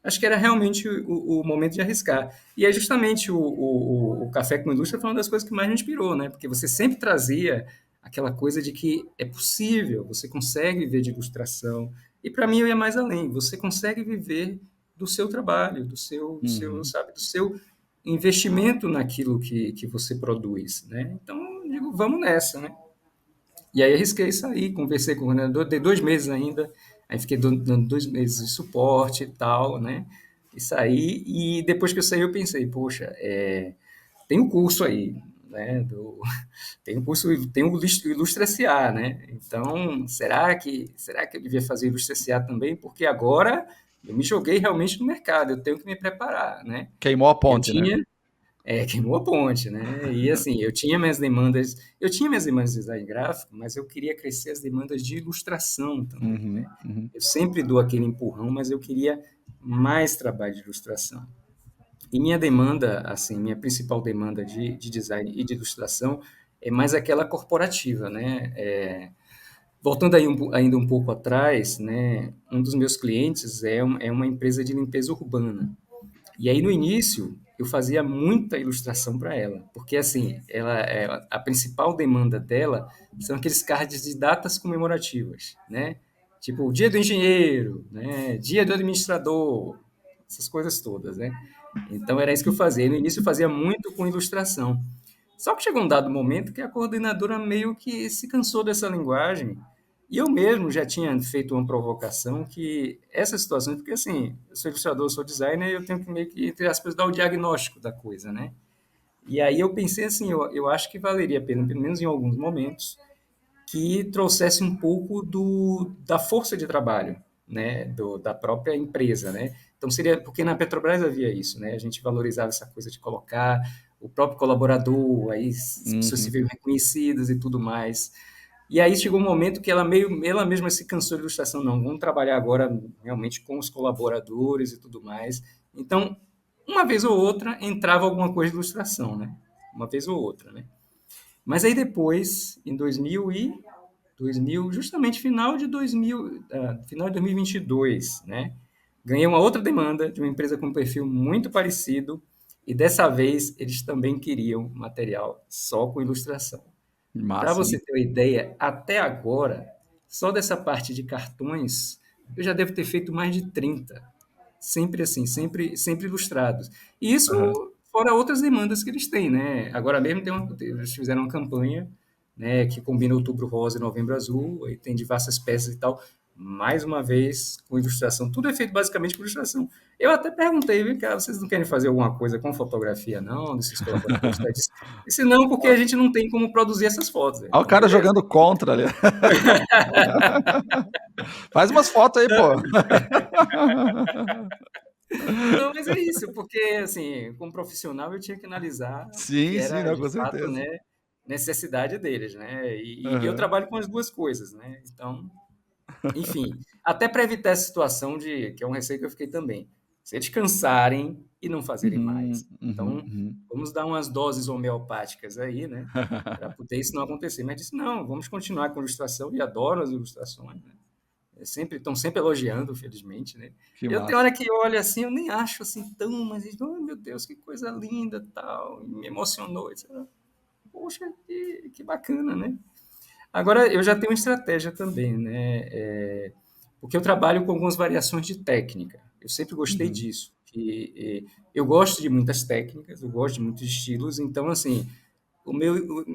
[SPEAKER 1] acho que era realmente o momento de arriscar. E é justamente o Café com Indústria foi uma das coisas que mais me inspirou, né? Porque você sempre trazia aquela coisa de que é possível, você consegue viver de ilustração. E para mim eu ia mais além, você consegue viver do seu trabalho,
[SPEAKER 2] Uhum.
[SPEAKER 1] sabe, do seu investimento naquilo que você produz, né? Então, eu digo, vamos nessa, né? E aí arrisquei sair, conversei com o coordenador, dei 2 meses ainda, aí fiquei dando 2 meses de suporte e tal, né? E saí, e depois que eu saí eu pensei, poxa, tem um curso aí, né? Tem um curso, tem o Ilustra SA, né? Então, será que eu devia fazer Ilustra SA também? Porque agora eu me joguei realmente no mercado, eu tenho que me preparar, né?
[SPEAKER 2] Queimou a
[SPEAKER 1] Eu
[SPEAKER 2] ponte, né?
[SPEAKER 1] tinha, queimou a ponte, né? E assim, eu tinha minhas demandas de design gráfico, mas eu queria crescer as demandas de ilustração também,
[SPEAKER 2] Uhum,
[SPEAKER 1] né?
[SPEAKER 2] uhum.
[SPEAKER 1] Eu sempre dou aquele empurrão, mas eu queria mais trabalho de ilustração. E minha demanda, assim, minha principal demanda de design e de ilustração é mais aquela corporativa, né? Voltando aí ainda um pouco atrás, né? Um dos meus clientes é uma empresa de limpeza urbana. E aí no início eu fazia muita ilustração para ela, porque assim, a principal demanda dela são aqueles cards de datas comemorativas, né? Tipo o Dia do Engenheiro, né? Dia do Administrador, essas coisas todas, né? Então era isso que eu fazia. E no início eu fazia muito com ilustração. Só que chegou um dado momento que a coordenadora meio que se cansou dessa linguagem. E eu mesmo já tinha feito uma provocação que essas situações, porque assim, eu sou ilustrador, eu sou designer, eu tenho que meio que, entre aspas, dar o diagnóstico da coisa, né? E aí eu pensei assim, eu acho que valeria a pena, pelo menos em alguns momentos, que trouxesse um pouco da força de trabalho, né, da própria empresa, né? Então seria porque na Petrobras havia isso, né? A gente valorizava essa coisa de colocar o próprio colaborador, aí as pessoas se
[SPEAKER 2] Uhum.
[SPEAKER 1] viam reconhecidas e tudo mais. E aí chegou um momento que ela mesma se cansou de ilustração, não, vamos trabalhar agora realmente com os colaboradores e tudo mais. Então uma vez ou outra entrava alguma coisa de ilustração, né? Uma vez ou outra, né? Mas aí depois, em 2000, justamente final de 2022, né? Ganhei uma outra demanda de uma empresa com um perfil muito parecido e dessa vez eles também queriam material só com ilustração. Para
[SPEAKER 2] Massa,
[SPEAKER 1] você
[SPEAKER 2] hein?
[SPEAKER 1] ter uma ideia, até agora, só dessa parte de cartões, eu já devo ter feito mais de 30. Sempre assim, sempre ilustrados. E isso
[SPEAKER 2] Aham.
[SPEAKER 1] fora outras demandas que eles têm, né? Agora mesmo eles fizeram uma campanha, né, que combina Outubro Rosa e Novembro Azul, aí tem diversas peças e tal. Mais uma vez, com ilustração. Tudo é feito basicamente com ilustração. Eu até perguntei, vem cá, vocês não querem fazer alguma coisa com fotografia, não? Desses colaboradores? Tá? Disse, não, porque a gente não tem como produzir essas fotos.
[SPEAKER 2] Olha o
[SPEAKER 1] Então,
[SPEAKER 2] cara
[SPEAKER 1] beleza.
[SPEAKER 2] jogando contra ali. Faz umas fotos aí, pô.
[SPEAKER 1] Não, mas é isso, porque, assim, como profissional eu tinha que analisar o que
[SPEAKER 2] Sim, sim,
[SPEAKER 1] era
[SPEAKER 2] não,
[SPEAKER 1] de
[SPEAKER 2] com
[SPEAKER 1] fato,
[SPEAKER 2] certeza.
[SPEAKER 1] né, necessidade deles, né, e eu
[SPEAKER 2] Aham.
[SPEAKER 1] trabalho com as 2 coisas, né, então, enfim, até para evitar essa situação de que é um receio que eu fiquei também, se eles cansarem e não fazerem
[SPEAKER 2] Uhum,
[SPEAKER 1] mais.
[SPEAKER 2] uhum,
[SPEAKER 1] Então,
[SPEAKER 2] uhum.
[SPEAKER 1] vamos dar umas doses homeopáticas aí, né, para poder isso não acontecer. Mas disse: "Não, vamos continuar com a ilustração", e adoro as ilustrações, né. Estão sempre elogiando, felizmente, né?
[SPEAKER 2] Que
[SPEAKER 1] Eu tenho
[SPEAKER 2] massa.
[SPEAKER 1] hora que eu olho assim, eu nem acho assim tão, mas eu digo, oh, meu Deus, que coisa linda, tal, e me emocionou. Poxa, que bacana, né? Agora, eu já tenho uma estratégia também, né? Porque eu trabalho com algumas variações de técnica. Eu sempre gostei
[SPEAKER 2] Uhum,
[SPEAKER 1] disso. Eu gosto de muitas técnicas, eu gosto de muitos estilos, então, assim,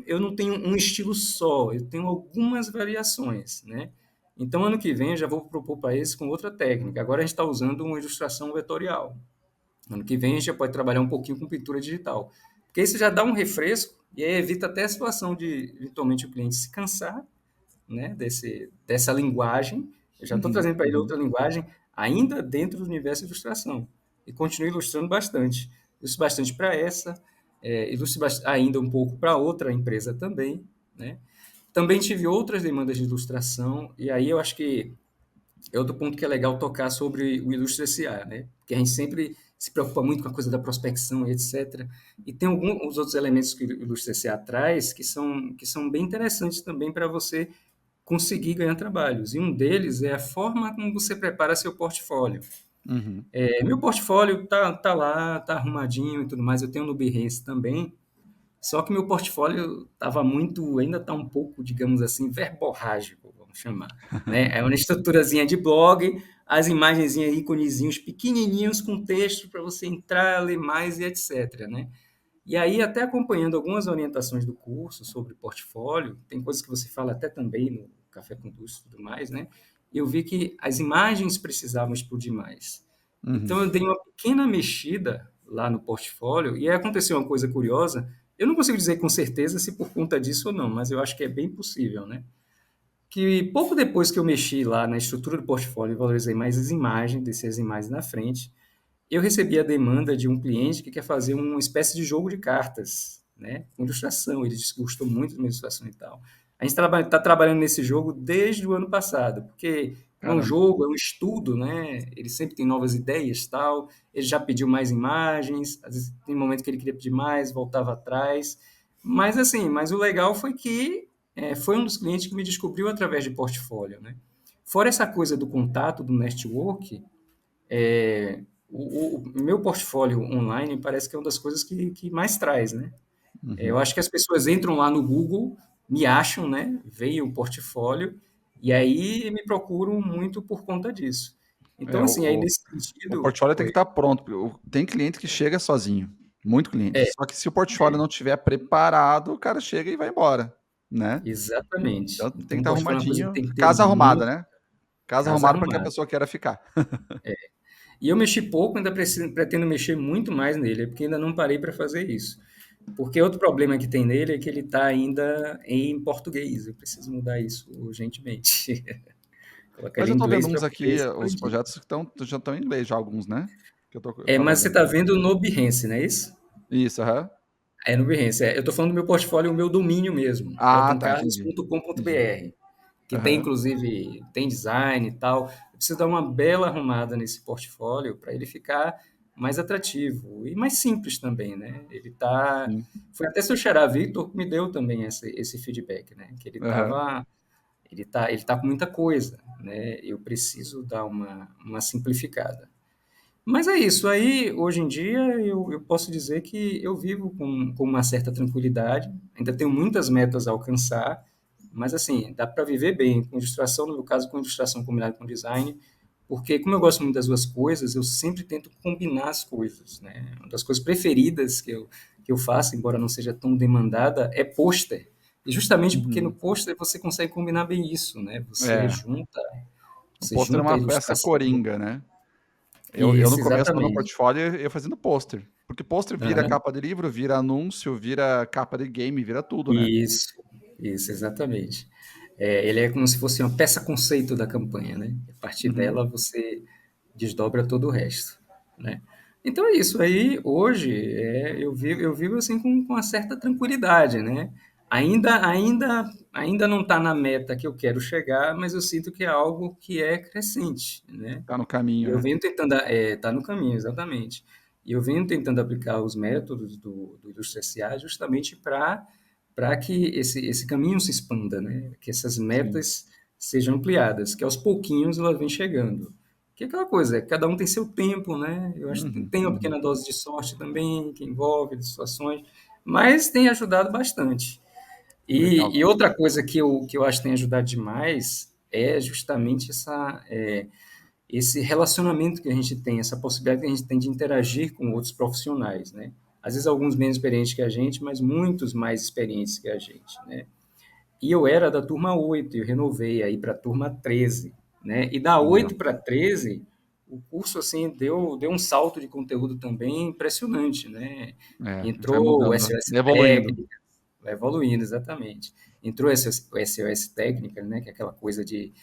[SPEAKER 1] eu não tenho um estilo só, eu tenho algumas variações, né? Então, ano que vem, eu já vou propor para eles com outra técnica. Agora a gente está usando uma ilustração vetorial. Ano que vem, a gente já pode trabalhar um pouquinho com pintura digital. Porque isso já dá um refresco e aí evita até a situação de, eventualmente, o cliente se cansar, né, dessa linguagem. Eu já estou
[SPEAKER 2] uhum,
[SPEAKER 1] trazendo para ele
[SPEAKER 2] uhum,
[SPEAKER 1] outra linguagem, ainda dentro do universo de ilustração. E continuo ilustrando bastante. Ilustro bastante para essa, ilustro ainda um pouco para outra empresa também, né? Também tive outras demandas de ilustração, e aí eu acho que é outro ponto que é legal tocar sobre o Ilustre S.A., né? Porque a gente sempre se preocupa muito com a coisa da prospecção e etc. E tem alguns outros elementos que o Ilustre S.A. traz que são bem interessantes também para você conseguir ganhar trabalhos. E um deles é a forma como você prepara seu portfólio.
[SPEAKER 2] uhum.
[SPEAKER 1] Meu portfólio tá lá, tá arrumadinho e tudo mais. Eu tenho no Behance também. Só que meu portfólio estava muito, ainda está um pouco, digamos assim, verborrágico, vamos chamar, né? É uma estruturazinha de blog, as imagenzinhas, íconezinhos pequenininhos com texto para você entrar, ler mais e etc, né? E aí, até acompanhando algumas orientações do curso sobre portfólio, tem coisas que você fala até também no Café com Curso e tudo mais, né? Eu vi que as imagens precisavam explodir mais. Então,
[SPEAKER 2] Uhum.
[SPEAKER 1] eu dei uma pequena mexida lá no portfólio, e aí aconteceu uma coisa curiosa. Eu não consigo dizer com certeza se por conta disso ou não, mas eu acho que é bem possível, né? Que pouco depois que eu mexi lá na estrutura do portfólio e valorizei mais as imagens, desci as imagens na frente, eu recebi a demanda de um cliente que quer fazer uma espécie de jogo de cartas, né? Com ilustração. Ele disse que gostou muito da minha ilustração e tal. A gente está trabalhando nesse jogo desde o ano passado, porque como é um
[SPEAKER 2] Caramba.
[SPEAKER 1] jogo, é um estudo, né? Ele sempre tem novas ideias tal. Ele já pediu mais imagens, às vezes tem momento que ele queria pedir mais, voltava atrás. Mas assim, mas o legal foi que foi um dos clientes que me descobriu através de portfólio, né? Fora essa coisa do contato, do network, o meu portfólio online parece que é uma das coisas que mais traz, né? Eu
[SPEAKER 2] Uhum.
[SPEAKER 1] acho que as pessoas entram lá no Google, me acham, né? Veem o portfólio e aí me procuram muito por conta disso.
[SPEAKER 2] É,
[SPEAKER 1] Então, assim, aí nesse
[SPEAKER 2] o
[SPEAKER 1] sentido,
[SPEAKER 2] portfólio tem que
[SPEAKER 1] oi,
[SPEAKER 2] estar pronto. Tem cliente que chega sozinho, muito cliente.
[SPEAKER 1] é,
[SPEAKER 2] Só que se o portfólio não estiver preparado, o cara chega e vai embora, né? Então
[SPEAKER 1] exatamente.
[SPEAKER 2] tem que
[SPEAKER 1] Então, o
[SPEAKER 2] estar
[SPEAKER 1] portfólio é uma coisa que
[SPEAKER 2] arrumadinho,
[SPEAKER 1] tem que ter
[SPEAKER 2] casa arrumada,
[SPEAKER 1] muito
[SPEAKER 2] né? Casa
[SPEAKER 1] casa
[SPEAKER 2] arrumada para que a
[SPEAKER 1] arrumada.
[SPEAKER 2] pessoa queira ficar.
[SPEAKER 1] E eu mexi pouco, ainda pretendo mexer muito mais nele, porque ainda não parei para fazer isso. Porque outro problema que tem nele é que ele está ainda em português. Eu preciso mudar isso urgentemente. Colocar
[SPEAKER 2] Mas
[SPEAKER 1] ele
[SPEAKER 2] eu
[SPEAKER 1] em
[SPEAKER 2] tô vendo
[SPEAKER 1] inglês
[SPEAKER 2] uns
[SPEAKER 1] para
[SPEAKER 2] aqui,
[SPEAKER 1] poder
[SPEAKER 2] os
[SPEAKER 1] expandir.
[SPEAKER 2] projetos que já estão em inglês, já alguns, né? Eu tava
[SPEAKER 1] Mas você
[SPEAKER 2] vendo.
[SPEAKER 1] está vendo no Behance, não é isso?
[SPEAKER 2] Isso, aham.
[SPEAKER 1] É no Behance. Eu estou falando do meu portfólio, o meu domínio mesmo,
[SPEAKER 2] Ah, tá, entendi. Entendi.
[SPEAKER 1] eltoncarlos.com.br, que tem,
[SPEAKER 2] Aham.
[SPEAKER 1] inclusive, tem design e tal. Eu preciso dar uma bela arrumada nesse portfólio para ele ficar mais atrativo e mais simples também, né? Ele tá,
[SPEAKER 2] Sim.
[SPEAKER 1] foi até seu xará Victor que me deu também esse feedback, né? Que
[SPEAKER 2] Aham.
[SPEAKER 1] ele tá com muita coisa, né? Eu preciso dar uma simplificada. Mas é isso. Aí, hoje em dia, eu posso dizer que eu vivo com uma certa tranquilidade. Ainda tenho muitas metas a alcançar, mas assim, dá para viver bem com ilustração, no meu caso, com ilustração combinada com design, porque como eu gosto muito das duas coisas, eu sempre tento combinar as coisas, né? Uma das coisas preferidas que eu faço, embora não seja tão demandada, é pôster. E justamente porque no
[SPEAKER 2] Uhum.
[SPEAKER 1] pôster você consegue combinar bem isso, né?
[SPEAKER 2] É, o
[SPEAKER 1] Você
[SPEAKER 2] pôster é
[SPEAKER 1] junta a
[SPEAKER 2] uma peça
[SPEAKER 1] ilustração.
[SPEAKER 2] coringa, né. Eu no
[SPEAKER 1] Isso,
[SPEAKER 2] começo do meu
[SPEAKER 1] exatamente.
[SPEAKER 2] portfólio, eu fazendo pôster, porque pôster vira
[SPEAKER 1] Aham.
[SPEAKER 2] capa de livro, vira anúncio, vira capa de game, vira tudo, né.
[SPEAKER 1] Isso, isso, exatamente. Ele é como se fosse uma peça conceito da campanha, né? A partir
[SPEAKER 2] Uhum.
[SPEAKER 1] dela você desdobra todo o resto, né? Então é isso. Aí hoje eu vivo assim com uma certa tranquilidade, né? Ainda não está na meta que eu quero chegar, mas eu sinto que é algo que é crescente, né?
[SPEAKER 2] Tá no
[SPEAKER 1] E
[SPEAKER 2] caminho,
[SPEAKER 1] eu
[SPEAKER 2] né.
[SPEAKER 1] venho tentando, tá no caminho, exatamente. E eu venho tentando aplicar os métodos do Indústria S.A. justamente para que esse caminho se expanda, né? Que essas
[SPEAKER 2] Sim.
[SPEAKER 1] metas sejam ampliadas, que aos pouquinhos ela vem chegando. Que é aquela coisa, cada um tem seu tempo, né? Eu acho que
[SPEAKER 2] Uhum,
[SPEAKER 1] tem uma
[SPEAKER 2] uhum.
[SPEAKER 1] pequena dose de sorte também, que envolve as situações, mas tem ajudado bastante.
[SPEAKER 2] Legal.
[SPEAKER 1] E outra coisa que eu acho que tem ajudado demais é justamente esse relacionamento que a gente tem, essa possibilidade que a gente tem de interagir com outros profissionais, né? Às vezes alguns menos experientes que a gente, mas muitos mais experientes que a gente, né? E eu era da turma 8, eu renovei aí para a turma 13, né? E da
[SPEAKER 2] Legal.
[SPEAKER 1] 8 para 13, o curso assim deu um salto de conteúdo também impressionante, né?
[SPEAKER 2] É, vai
[SPEAKER 1] Entrou o
[SPEAKER 2] mudando,
[SPEAKER 1] SOS
[SPEAKER 2] evoluindo.
[SPEAKER 1] técnico, vai evoluindo, exatamente. Entrou essa o SOS técnica, né, que é aquela coisa que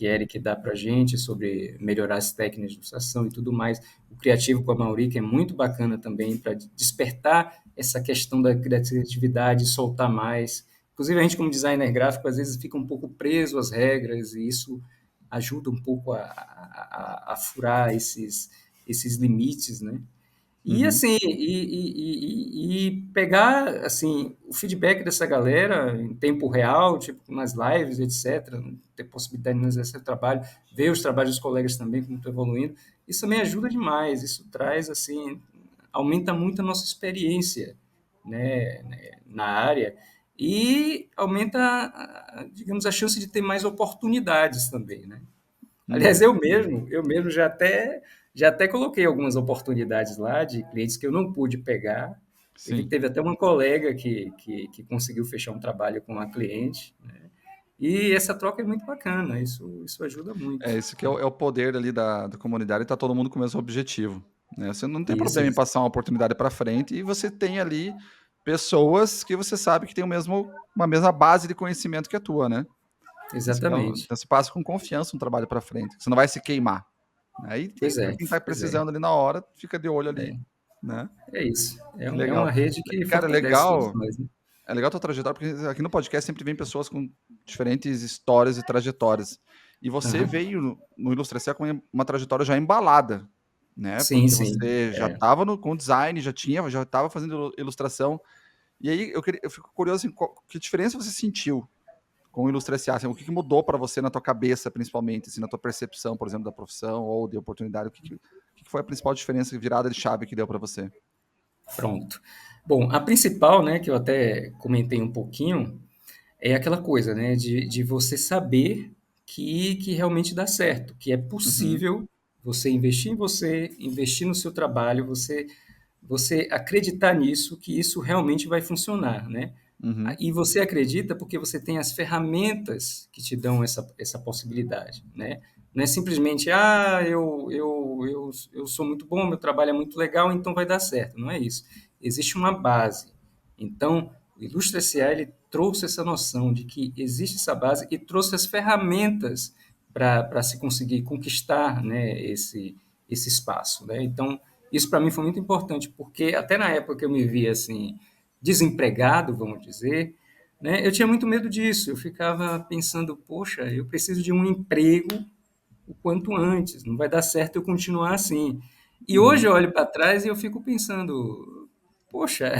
[SPEAKER 1] Eric dá para a gente sobre melhorar as técnicas de ilustração e tudo mais. O Criativo com a Mauri, que é muito bacana também para despertar essa questão da criatividade, soltar mais. Inclusive, a gente, como designer gráfico, às vezes fica um pouco preso às regras e isso ajuda um pouco a furar esses limites, né? E
[SPEAKER 2] Uhum.
[SPEAKER 1] assim, e pegar assim o feedback dessa galera em tempo real, tipo nas lives, etc., ter possibilidade de exercer o trabalho, ver os trabalhos dos colegas também como estão evoluindo, isso também ajuda demais. Isso traz assim, aumenta muito a nossa experiência, né, na área e aumenta, digamos, a chance de ter mais oportunidades também, né? Aliás,
[SPEAKER 2] Uhum.
[SPEAKER 1] eu mesmo já até coloquei algumas oportunidades lá de clientes que eu não pude pegar.
[SPEAKER 2] Sim.
[SPEAKER 1] Teve até uma colega que conseguiu fechar um trabalho com uma cliente, né? E essa troca é muito bacana, isso ajuda muito.
[SPEAKER 2] É, esse que é o poder ali da comunidade, tá todo mundo com o mesmo objetivo, né. Você não tem
[SPEAKER 1] Isso,
[SPEAKER 2] problema em passar uma oportunidade para frente e você tem ali pessoas que você sabe que tem o mesmo uma mesma base de conhecimento que a tua, né. Isso que é o
[SPEAKER 1] exatamente.
[SPEAKER 2] então você passa com confiança um trabalho para frente, você não vai se queimar, né. E
[SPEAKER 1] Pois
[SPEAKER 2] para
[SPEAKER 1] é,
[SPEAKER 2] quem tá
[SPEAKER 1] pois é.
[SPEAKER 2] precisando ali na hora, fica de olho ali, né.
[SPEAKER 1] É isso. É,
[SPEAKER 2] Que
[SPEAKER 1] é uma
[SPEAKER 2] legal.
[SPEAKER 1] rede que
[SPEAKER 2] Cara,
[SPEAKER 1] fortalece todos
[SPEAKER 2] legal
[SPEAKER 1] nós, né?
[SPEAKER 2] é legal a tua trajetória, porque aqui no podcast sempre vem pessoas com diferentes histórias e trajetórias. E você
[SPEAKER 1] Aham.
[SPEAKER 2] veio no Ilustração com uma trajetória já embalada, né,
[SPEAKER 1] Sim,
[SPEAKER 2] porque
[SPEAKER 1] sim.
[SPEAKER 2] você já
[SPEAKER 1] É.
[SPEAKER 2] estava com design, já estava fazendo ilustração. E aí eu fico curioso em qual que diferença você sentiu com o Ilustração, assim, o que mudou para você na tua cabeça, principalmente, assim, na tua percepção, por exemplo, da profissão ou de oportunidade, o que foi a principal diferença, virada de chave que deu para você?
[SPEAKER 1] Pronto. Bom, a principal, né, que eu até comentei um pouquinho, é aquela coisa, né, de você saber que realmente dá certo, que é
[SPEAKER 2] Uhum,
[SPEAKER 1] possível você investir em você, investir no seu trabalho, você acreditar nisso, que isso realmente vai funcionar, né?
[SPEAKER 2] uhum,
[SPEAKER 1] E você acredita porque você tem as ferramentas que te dão essa possibilidade, né? Não é simplesmente, eu sou muito bom, meu trabalho é muito legal, então vai dar certo. Não é isso. Existe uma base. Então, o Ilustre S.A. ele trouxe essa noção de que existe essa base e trouxe as ferramentas para se conseguir conquistar, né, esse espaço, né? Então, isso para mim foi muito importante, porque até na época que eu me via assim, desempregado, vamos dizer, né, eu tinha muito medo disso. Eu ficava pensando, poxa, eu preciso de um emprego o quanto antes, não vai dar certo eu continuar assim. E hoje
[SPEAKER 2] Uhum,
[SPEAKER 1] eu olho para trás e eu fico pensando, poxa,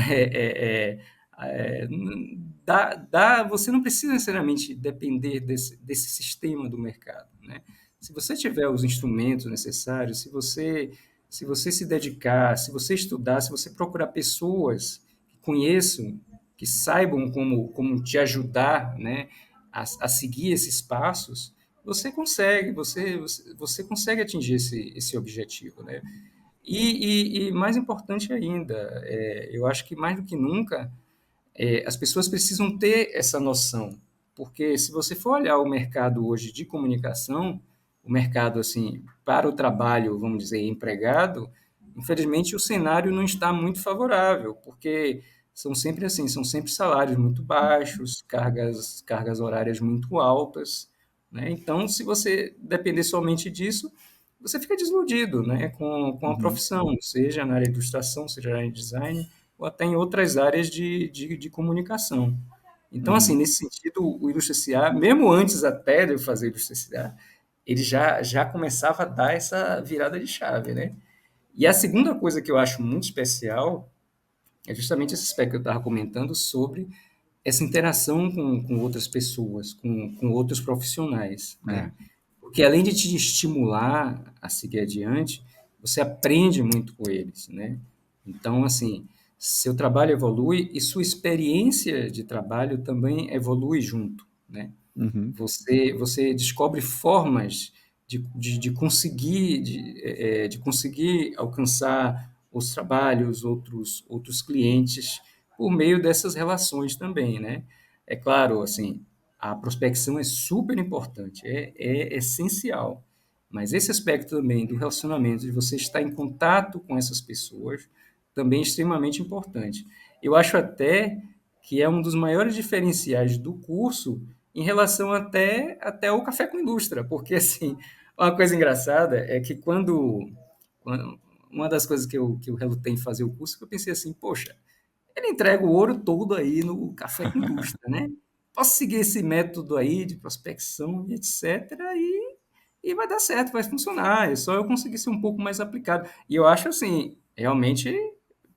[SPEAKER 1] você não precisa necessariamente depender desse sistema do mercado, né? Se você tiver os instrumentos necessários, se você se dedicar, se você estudar, se você procurar pessoas que conheçam, que saibam como te ajudar, né, a seguir esses passos, você consegue atingir esse objetivo, né? E mais importante ainda, eu acho que mais do que nunca, as pessoas precisam ter essa noção, porque se você for olhar o mercado hoje de comunicação, o mercado assim para o trabalho, vamos dizer, empregado, infelizmente o cenário não está muito favorável, porque são sempre assim, são sempre salários muito baixos, cargas horárias muito altas, né? Então, se você depender somente disso, você fica desiludido, né, com a
[SPEAKER 2] uhum,
[SPEAKER 1] profissão, seja na área de ilustração, seja na área de design, ou até em outras áreas de comunicação. Então, assim,
[SPEAKER 2] uhum,
[SPEAKER 1] nesse sentido, o Ilustre S.A., mesmo antes até de eu fazer Ilustre S.A., ele já começava a dar essa virada de chave, né? E a segunda coisa que eu acho muito especial é justamente esse aspecto que eu estava comentando sobre essa interação com outras pessoas, com outros profissionais,
[SPEAKER 2] é,
[SPEAKER 1] né? Porque além de te estimular a seguir adiante, você aprende muito com eles, né? Então, assim, seu trabalho evolui e sua experiência de trabalho também evolui junto, né?
[SPEAKER 2] uhum,
[SPEAKER 1] Você descobre formas de conseguir de conseguir alcançar os trabalhos, outros clientes por meio dessas relações também, né? É claro, assim, a prospecção é super importante, é essencial, mas esse aspecto também do relacionamento, de você estar em contato com essas pessoas, também é extremamente importante. Eu acho até que é um dos maiores diferenciais do curso em relação até o café com indústria, porque assim, uma coisa engraçada é que quando uma das coisas que eu relutei em fazer o curso, que eu pensei assim, poxa, ele entrega o ouro todo aí no café com indústria, né? Posso seguir esse método aí de prospecção e etc. E vai dar certo, vai funcionar. É só eu conseguir ser um pouco mais aplicado. E eu acho assim, realmente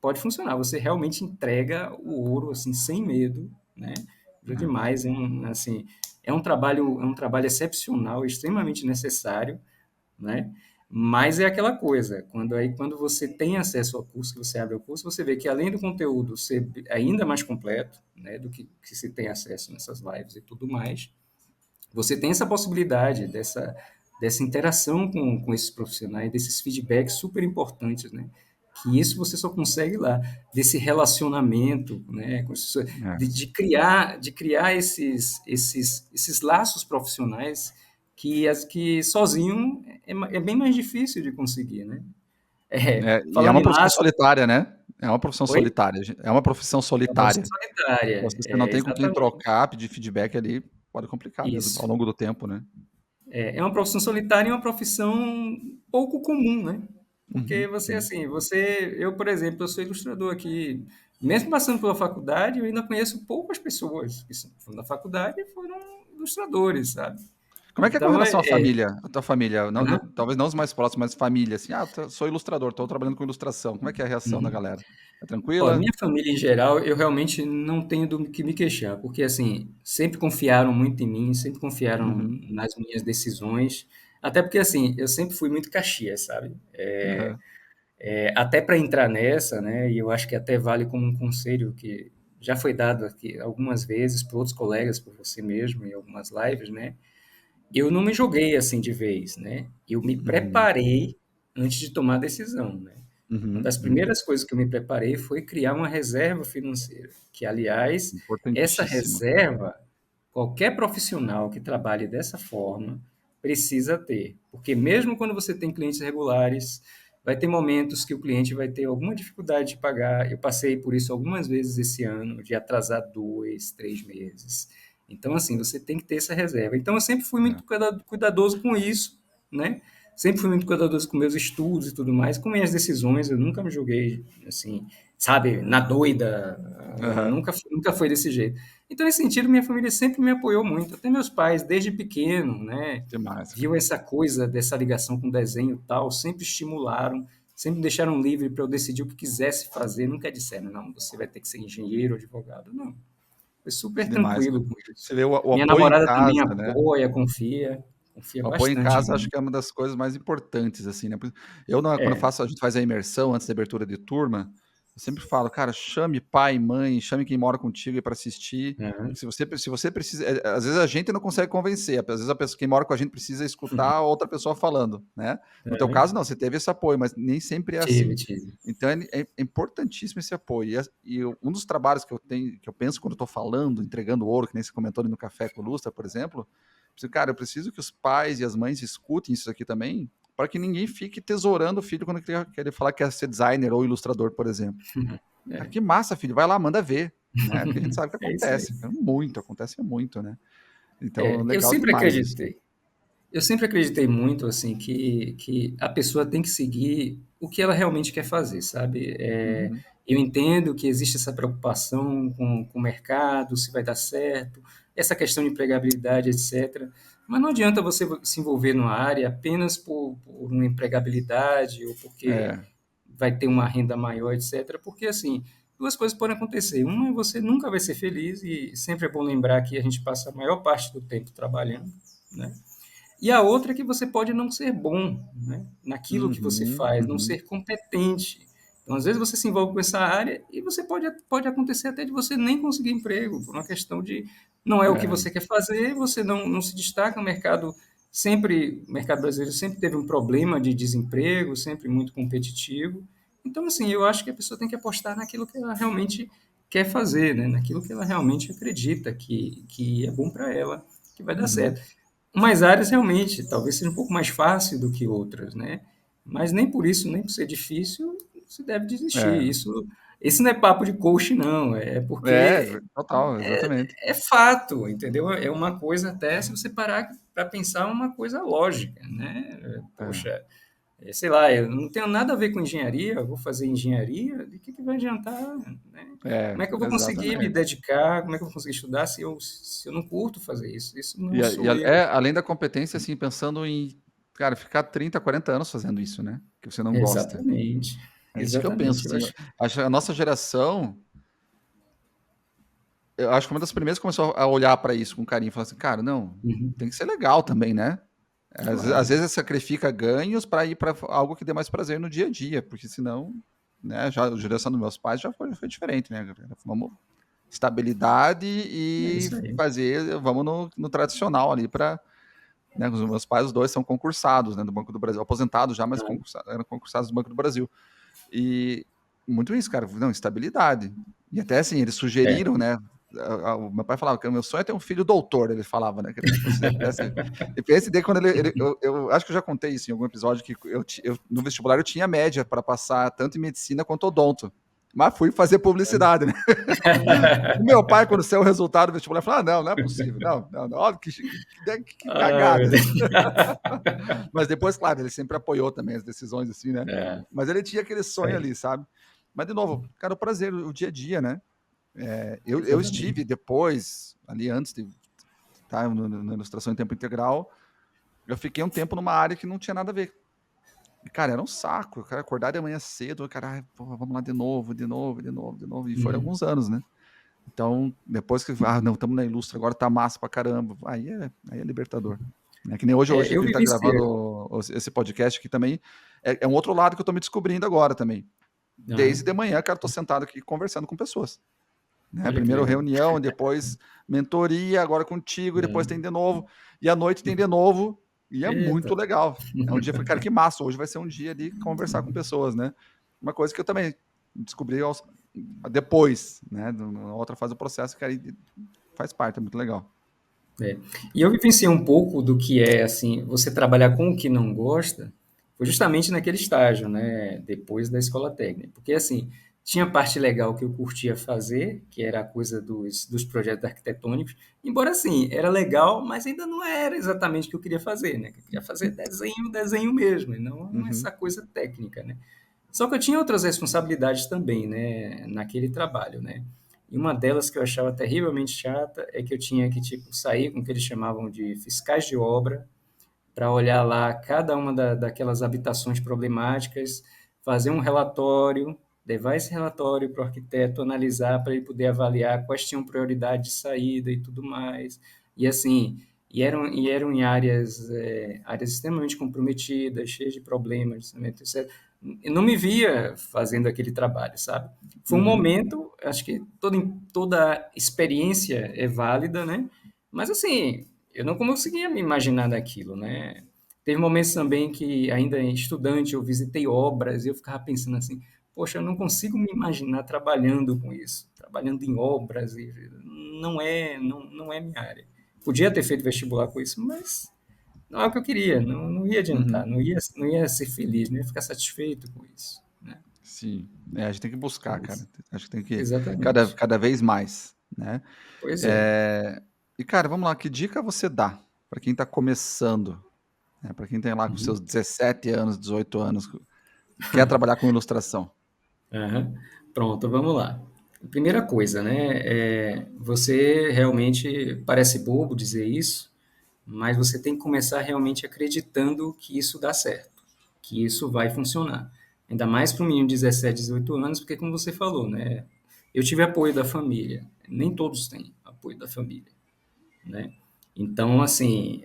[SPEAKER 1] pode funcionar. Você realmente entrega o ouro assim sem medo, né? Ajuda
[SPEAKER 2] é,
[SPEAKER 1] demais, assim, é um trabalho excepcional, extremamente necessário, né? Mas é aquela coisa, quando você tem acesso ao curso, que você abre o curso, você vê que além do conteúdo ser ainda mais completo, né, do que se tem acesso nessas lives e tudo mais, você tem essa possibilidade dessa interação com esses profissionais, desses feedbacks super importantes, né? Que isso você só consegue lá, desse relacionamento, né?
[SPEAKER 2] é.
[SPEAKER 1] De criar esses laços profissionais que sozinho é bem mais difícil de conseguir, né?
[SPEAKER 2] É, e é
[SPEAKER 1] Falando
[SPEAKER 2] uma
[SPEAKER 1] em
[SPEAKER 2] profissão
[SPEAKER 1] laços,
[SPEAKER 2] solitária, né? É uma profissão
[SPEAKER 1] oi?
[SPEAKER 2] solitária, é uma profissão
[SPEAKER 1] É uma profissão
[SPEAKER 2] solitária.
[SPEAKER 1] solitária,
[SPEAKER 2] Se você não tem com quem
[SPEAKER 1] exatamente.
[SPEAKER 2] trocar, pedir feedback ali, pode complicar mesmo, ao
[SPEAKER 1] Isso.
[SPEAKER 2] longo do tempo, né?
[SPEAKER 1] É uma profissão solitária e uma profissão pouco comum, né? Porque
[SPEAKER 2] Uhum,
[SPEAKER 1] você,
[SPEAKER 2] sim.
[SPEAKER 1] assim, eu, por exemplo, eu sou ilustrador aqui. Mesmo passando pela faculdade, eu ainda conheço poucas pessoas que foram da faculdade e foram ilustradores, sabe?
[SPEAKER 2] Como é com
[SPEAKER 1] Então,
[SPEAKER 2] relação à família? A tua família,
[SPEAKER 1] aham.
[SPEAKER 2] talvez não os mais próximos, mas família, assim, sou ilustrador, estou trabalhando com ilustração. Como é que é a reação da
[SPEAKER 1] Uhum.
[SPEAKER 2] galera? É
[SPEAKER 1] Ó,
[SPEAKER 2] tranquila?
[SPEAKER 1] minha família em geral, eu realmente não tenho do que me queixar, porque assim, sempre confiaram muito em mim, sempre confiaram
[SPEAKER 2] Uhum,
[SPEAKER 1] nas minhas decisões, até porque assim, eu sempre fui muito Caxias, sabe?
[SPEAKER 2] aham,
[SPEAKER 1] Até para entrar nessa, né, e eu acho que até vale como um conselho que já foi dado aqui algumas vezes por outros colegas, por você mesmo, em algumas lives, né, eu não me joguei assim de vez, né, eu me
[SPEAKER 2] uhum,
[SPEAKER 1] preparei antes de tomar a decisão, né. Uma
[SPEAKER 2] uhum,
[SPEAKER 1] das
[SPEAKER 2] uhum.
[SPEAKER 1] primeiras coisas que eu me preparei foi criar uma reserva financeira, que aliás, essa
[SPEAKER 2] Importantíssimo.
[SPEAKER 1] reserva, qualquer profissional que trabalhe dessa forma precisa ter, porque mesmo quando você tem clientes regulares, vai ter momentos que o cliente vai ter alguma dificuldade de pagar. Eu passei por isso algumas vezes esse ano, de atrasar 2, 3 meses. Então, assim, você tem que ter essa reserva. Então, eu sempre fui
[SPEAKER 2] É,
[SPEAKER 1] muito cuidadoso com isso, né? Sempre fui muito cuidadoso com meus estudos e tudo mais, com minhas decisões. Eu nunca me julguei, assim, sabe, na doida.
[SPEAKER 2] aham,
[SPEAKER 1] Nunca foi desse jeito. Então, nesse sentido, minha família sempre me apoiou muito. Até meus pais, desde pequeno, né?
[SPEAKER 2] demais,
[SPEAKER 1] Viu
[SPEAKER 2] cara.
[SPEAKER 1] essa coisa dessa ligação com o desenho e tal, sempre estimularam, sempre me deixaram livre para eu decidir o que quisesse fazer, nunca disseram, não, você vai ter que ser engenheiro, advogado, não. Foi
[SPEAKER 2] Que
[SPEAKER 1] super
[SPEAKER 2] demais,
[SPEAKER 1] tranquilo
[SPEAKER 2] cara.
[SPEAKER 1] com
[SPEAKER 2] Você
[SPEAKER 1] isso.
[SPEAKER 2] vê o
[SPEAKER 1] Minha
[SPEAKER 2] apoio em
[SPEAKER 1] namorada também
[SPEAKER 2] casa, né.
[SPEAKER 1] apoia, confia
[SPEAKER 2] O apoio em
[SPEAKER 1] bastante em
[SPEAKER 2] casa acho
[SPEAKER 1] mim.
[SPEAKER 2] que é uma das coisas mais importantes, assim, né, eu não quando eu
[SPEAKER 1] É,
[SPEAKER 2] faço a gente faz a imersão antes da abertura de turma, eu sempre falo: "Cara, chame pai, mãe, chame quem mora contigo aí pra assistir,
[SPEAKER 1] aham,
[SPEAKER 2] porque se você precisa", às vezes a gente não consegue convencer, às vezes a pessoa quem mora com a gente precisa escutar a outra pessoa falando, né. No teu
[SPEAKER 1] aham.
[SPEAKER 2] caso não, você teve esse apoio, mas nem sempre é
[SPEAKER 1] Tive,
[SPEAKER 2] assim.
[SPEAKER 1] tive.
[SPEAKER 2] Então é importantíssimo esse apoio. Um dos trabalhos que eu penso quando eu tô falando, entregando ouro, que nem você comentou ali no Café com Lustra, por exemplo, cara, eu preciso que os pais e as mães escutem isso aqui também, para que ninguém fique tesourando o filho quando quer falar que quer ser designer ou ilustrador, por exemplo. Cara,
[SPEAKER 1] É,
[SPEAKER 2] que massa, filho, vai lá, manda ver, né? Porque a gente sabe que
[SPEAKER 1] é isso aí.
[SPEAKER 2] acontece muito, né? Então,
[SPEAKER 1] Eu
[SPEAKER 2] legal
[SPEAKER 1] sempre
[SPEAKER 2] demais isso.
[SPEAKER 1] acreditei. Eu sempre acreditei muito assim que a pessoa tem que seguir o que ela realmente quer fazer, sabe?
[SPEAKER 2] Uhum.
[SPEAKER 1] Eu entendo que existe essa preocupação com o mercado, se vai dar certo, essa questão de empregabilidade, etc. Mas não adianta você se envolver numa área apenas por uma empregabilidade ou porque
[SPEAKER 2] É.
[SPEAKER 1] vai ter uma renda maior, etc. Porque assim, duas coisas podem acontecer. Uma, você nunca vai ser feliz e sempre é bom lembrar que a gente passa a maior parte do tempo trabalhando, né? E a outra é que você pode não ser bom, né, naquilo que você
[SPEAKER 2] Uhum,
[SPEAKER 1] faz, não
[SPEAKER 2] uhum.
[SPEAKER 1] ser competente. Então, às vezes, você se envolve com essa área e você pode acontecer até de você nem conseguir emprego, por uma questão de não é o que
[SPEAKER 2] É.
[SPEAKER 1] você quer fazer, você não se destaca no mercado. Sempre, o mercado brasileiro sempre teve um problema de desemprego, sempre muito competitivo. Então, assim, eu acho que a pessoa tem que apostar naquilo que ela realmente quer fazer, né? Naquilo que ela realmente acredita que é bom para ela, que vai dar
[SPEAKER 2] Uhum.
[SPEAKER 1] certo. Umas áreas realmente talvez seja um pouco mais fácil do que outras, né? Mas nem por isso, nem por ser difícil, se deve desistir.
[SPEAKER 2] É.
[SPEAKER 1] Isso não é papo de coach, não. É
[SPEAKER 2] É,
[SPEAKER 1] porque
[SPEAKER 2] total, exatamente.
[SPEAKER 1] é fato, entendeu? É uma coisa até, se você parar para pensar, uma coisa lógica, né?
[SPEAKER 2] É.
[SPEAKER 1] Poxa, sei lá, eu não tenho nada a ver com engenharia, eu vou fazer engenharia, de que vai adiantar, né?
[SPEAKER 2] É,
[SPEAKER 1] Como é que eu vou conseguir me
[SPEAKER 2] exatamente.
[SPEAKER 1] dedicar? Como é que eu vou conseguir estudar se eu não curto fazer isso? Isso não
[SPEAKER 2] E
[SPEAKER 1] sou eu.
[SPEAKER 2] além da competência, assim, pensando em, cara, ficar 30, 40 anos fazendo isso, né, que você não gosta.
[SPEAKER 1] Exatamente,
[SPEAKER 2] É isso que eu penso,
[SPEAKER 1] exatamente. Eu
[SPEAKER 2] assim, eu
[SPEAKER 1] acho.
[SPEAKER 2] acho que a nossa geração, eu acho que uma das primeiras que começou a olhar para isso com carinho, falar assim: "Cara, não,
[SPEAKER 1] Uhum,
[SPEAKER 2] tem que ser legal também, né". Às
[SPEAKER 1] claro.
[SPEAKER 2] vezes sacrifica ganhos para ir para algo que dê mais prazer no dia a dia, porque senão, né, já a geração dos meus pais já foi diferente, né, vamos estabilidade
[SPEAKER 1] É
[SPEAKER 2] e
[SPEAKER 1] isso aí.
[SPEAKER 2] fazer vamos no tradicional ali para, né, os meus pais, os 2 são concursados, né, do Banco do Brasil, aposentados já, mas
[SPEAKER 1] Ah,
[SPEAKER 2] eram concursados do Banco do Brasil. E muito isso, cara, não, estabilidade. E até assim, eles
[SPEAKER 1] é.
[SPEAKER 2] sugeriram, né, o meu pai falava que o meu sonho é ter um filho doutor, ele falava, né, que você pudesse e esse daí quando eu acho que eu já contei isso em algum episódio que eu no vestibular eu tinha média para passar tanto em medicina quanto odonto, mas fui fazer publicidade, né. O meu pai quando saiu o resultado do vestibular falou: "Ah, não, não é possível, não, não, não, olha que
[SPEAKER 1] Ai, meu
[SPEAKER 2] cagada".
[SPEAKER 1] Deus.
[SPEAKER 2] Mas depois, claro, ele sempre apoiou também as decisões, assim, né.
[SPEAKER 1] É,
[SPEAKER 2] Mas ele tinha aquele
[SPEAKER 1] isso
[SPEAKER 2] sonho
[SPEAKER 1] aí.
[SPEAKER 2] ali, sabe. Mas de novo, cara, o prazer, o dia a dia, né. Eu
[SPEAKER 1] Exatamente.
[SPEAKER 2] estive depois, ali antes de estar na ilustração em tempo integral, eu fiquei um tempo numa área que não tinha nada a ver. E, cara, era um saco, eu quero acordar de manhã cedo, cara, ai, porra, vamos lá de novo, de novo, de novo, de novo, e foram
[SPEAKER 1] Uhum.
[SPEAKER 2] alguns anos, né. Então, depois que, ah, não, estamos na Ilustra, agora tá massa pra caramba, aí é libertador. É que nem hoje
[SPEAKER 1] Eu
[SPEAKER 2] que a gente tá
[SPEAKER 1] vivenciei.
[SPEAKER 2] gravando esse podcast aqui também, é um outro lado que eu tô me descobrindo agora também. Desde
[SPEAKER 1] Aham.
[SPEAKER 2] de manhã, cara, tô sentado aqui conversando com pessoas, né,
[SPEAKER 1] Olha que
[SPEAKER 2] primeiro
[SPEAKER 1] legal.
[SPEAKER 2] reunião, depois mentoria, agora contigo, e depois tem
[SPEAKER 1] É.
[SPEAKER 2] de novo, e à noite tem de novo, e é
[SPEAKER 1] Eita.
[SPEAKER 2] muito legal. É um dia, eu falei: "Cara, que massa, hoje vai ser um dia de conversar com pessoas", né. Uma coisa que eu também descobri depois, né, numa outra fase do processo, que aí faz parte, é muito legal.
[SPEAKER 1] É. E eu vivenciei um pouco do que é, assim, você trabalhar com o que não gosta, foi justamente naquele estágio, né, depois da escola técnica. Porque, assim, tinha parte legal que eu curtia fazer, que era a coisa dos projetos arquitetônicos, embora, assim, era legal, mas ainda não era exatamente o que eu queria fazer, né? Eu queria fazer desenho, desenho mesmo, e não
[SPEAKER 2] Uhum,
[SPEAKER 1] essa coisa técnica, né? Só que eu tinha outras responsabilidades também, né, naquele trabalho, né? E uma delas que eu achava terrivelmente chata é que eu tinha que, tipo, sair com o que eles chamavam de fiscais de obra para olhar lá cada uma daquelas habitações problemáticas, fazer um relatório, levar esse relatório para o arquiteto analisar para ele poder avaliar quais tinham prioridade de saída e tudo mais. E assim, e eram em áreas, áreas extremamente comprometidas, cheias de problemas, etc. Eu não me via fazendo aquele trabalho, sabe? Foi um
[SPEAKER 2] Uhum.
[SPEAKER 1] momento, acho que toda experiência é válida, né? Mas assim, eu não conseguia me imaginar daquilo, né? Teve momentos também que, ainda estudante, eu visitei obras e eu ficava pensando assim, poxa, eu não consigo me imaginar trabalhando com isso, trabalhando em obras, e não é minha área. Podia ter feito vestibular com isso, mas não é o que eu queria, não ia adiantar,
[SPEAKER 2] Uhum.
[SPEAKER 1] não ia ser feliz, não ia ficar satisfeito com isso, né?
[SPEAKER 2] Sim. A gente tem que buscar, cara.
[SPEAKER 1] Mas,
[SPEAKER 2] Acho que tem que cada
[SPEAKER 1] exatamente.
[SPEAKER 2] cada vez mais, né.
[SPEAKER 1] Pois é.
[SPEAKER 2] E cara, vamos lá, que dica você dá para quem está começando, né, para quem tem lá com
[SPEAKER 1] Uhum.
[SPEAKER 2] seus 17 anos, 18 anos, quer trabalhar com ilustração?
[SPEAKER 1] Aham. Pronto, vamos lá. Primeira coisa, né, você realmente parece bobo dizer isso, mas você tem que começar realmente acreditando que isso dá certo, que isso vai funcionar. Ainda mais para um menino de 17, 18 anos, porque como você falou, né, eu tive apoio da família. Nem todos têm apoio da família, né? Então, assim,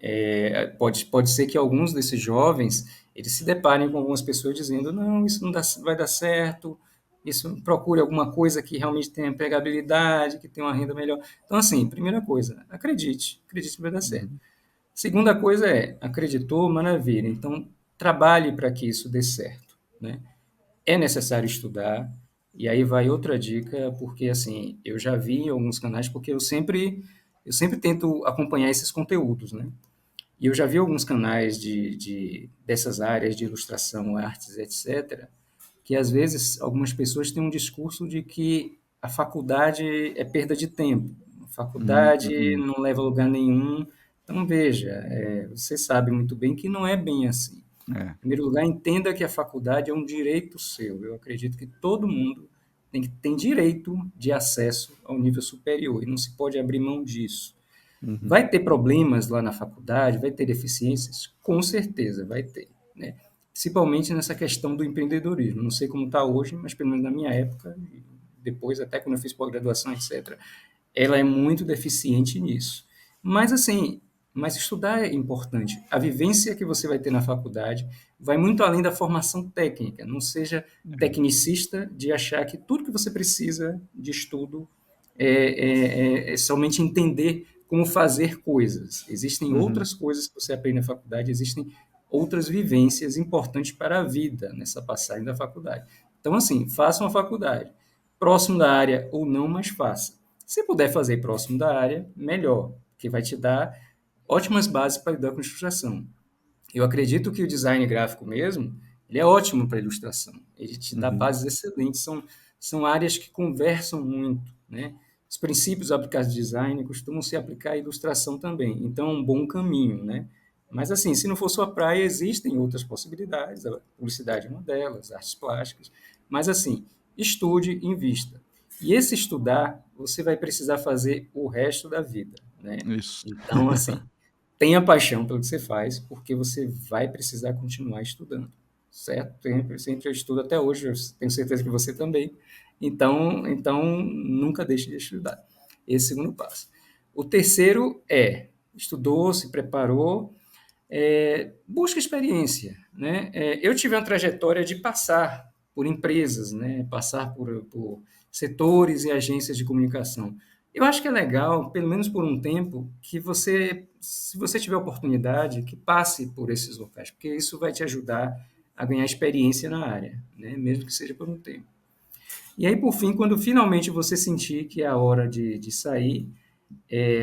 [SPEAKER 1] pode ser que alguns desses jovens eles se deparem com algumas pessoas dizendo, não, isso não vai dar certo, isso procure alguma coisa que realmente tenha empregabilidade, que tenha uma renda melhor. Então, assim, primeira coisa, acredite que vai dar certo.
[SPEAKER 2] Uhum.
[SPEAKER 1] Segunda coisa acreditou, maravilha. Então, trabalhe para que isso dê certo, né? É necessário estudar. E aí vai outra dica, porque assim, eu já vi em alguns canais, porque eu sempre tento acompanhar esses conteúdos, né? E eu já vi alguns canais dessas áreas de ilustração, artes, etc., que às vezes algumas pessoas têm um discurso de que a faculdade é perda de tempo, a faculdade
[SPEAKER 2] Uhum.
[SPEAKER 1] não leva a lugar nenhum. Então, veja, você sabe muito bem que não é bem assim.
[SPEAKER 2] É.
[SPEAKER 1] Em primeiro lugar, entenda que a faculdade é um direito seu. Eu acredito que todo mundo tem direito de acesso ao nível superior e não se pode abrir mão disso.
[SPEAKER 2] Uhum.
[SPEAKER 1] Vai ter problemas lá na faculdade, vai ter deficiências? Com certeza vai ter, né? Principalmente nessa questão do empreendedorismo. Não sei como está hoje, mas pelo menos na minha época, e depois até quando eu fiz pós-graduação, etc., ela é muito deficiente nisso. Mas assim, mas estudar é importante. A vivência que você vai ter na faculdade vai muito além da formação técnica. Não seja
[SPEAKER 2] É.
[SPEAKER 1] tecnicista de achar que tudo que você precisa de estudo é somente entender como fazer coisas. Existem
[SPEAKER 2] Uhum.
[SPEAKER 1] outras coisas que você aprende na faculdade, existem outras vivências importantes para a vida nessa passagem da faculdade. Então, assim, faça uma faculdade. Próximo da área ou não, mas faça. Se puder fazer próximo da área, melhor, porque vai te dar ótimas bases para lidar com ilustração. Eu acredito que o design gráfico mesmo, ele é ótimo para ilustração. Ele te dá
[SPEAKER 2] Uhum.
[SPEAKER 1] bases excelentes. São áreas que conversam muito, né? Os princípios aplicados de design costumam se aplicar à ilustração também. Então, é um bom caminho, né? Mas, assim, se não for sua praia, existem outras possibilidades. A publicidade é uma delas, artes plásticas. Mas, assim, estude, invista. E esse estudar, você vai precisar fazer o resto da vida, né?
[SPEAKER 2] Isso.
[SPEAKER 1] Então, assim, tenha paixão pelo que você faz, porque você vai precisar continuar estudando, certo? Sempre eu estudo até hoje, eu tenho certeza que você também. Então nunca deixe de estudar. Esse é o segundo passo. O terceiro estudou, se preparou, busca experiência, né? Eu tive uma trajetória de passar por empresas, né? Passar por setores e agências de comunicação. Eu acho que é legal, pelo menos por um tempo, que você, se você tiver oportunidade, que passe por esses locais, porque isso vai te ajudar a ganhar experiência na área, né? Mesmo que seja por um tempo. E aí, por fim, quando finalmente você sentir que é a hora de sair,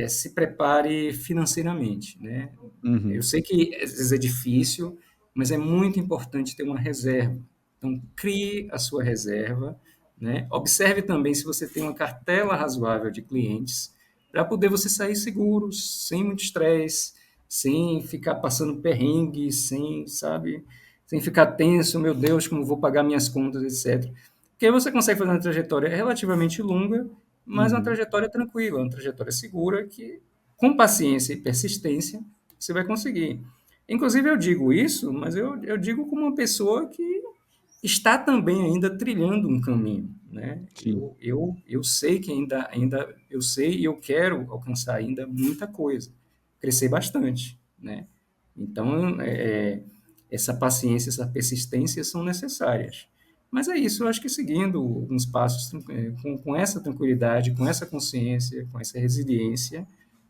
[SPEAKER 1] se prepare financeiramente, né? Eu
[SPEAKER 2] Uhum.
[SPEAKER 1] sei que às vezes é difícil, mas é muito importante ter uma reserva. Então, crie a sua reserva, né? Observe também se você tem uma cartela razoável de clientes, para poder você sair seguro, sem muito estresse, sem ficar passando perrengue, sem, sabe, sem ficar tenso, meu Deus, como vou pagar minhas contas, etc. Porque aí você consegue fazer uma trajetória relativamente longa, mas uma
[SPEAKER 2] Uhum.
[SPEAKER 1] trajetória tranquila, uma trajetória segura, que com paciência e persistência você vai conseguir. Inclusive, eu digo isso, mas eu digo como uma pessoa que está também ainda trilhando um caminho, né?
[SPEAKER 2] Sim.
[SPEAKER 1] Eu sei que eu sei e eu quero alcançar ainda muita coisa, crescer bastante, né? Então, essa paciência, essa persistência são necessárias. Mas é isso, eu acho que seguindo uns passos com essa tranquilidade, com essa consciência, com essa resiliência,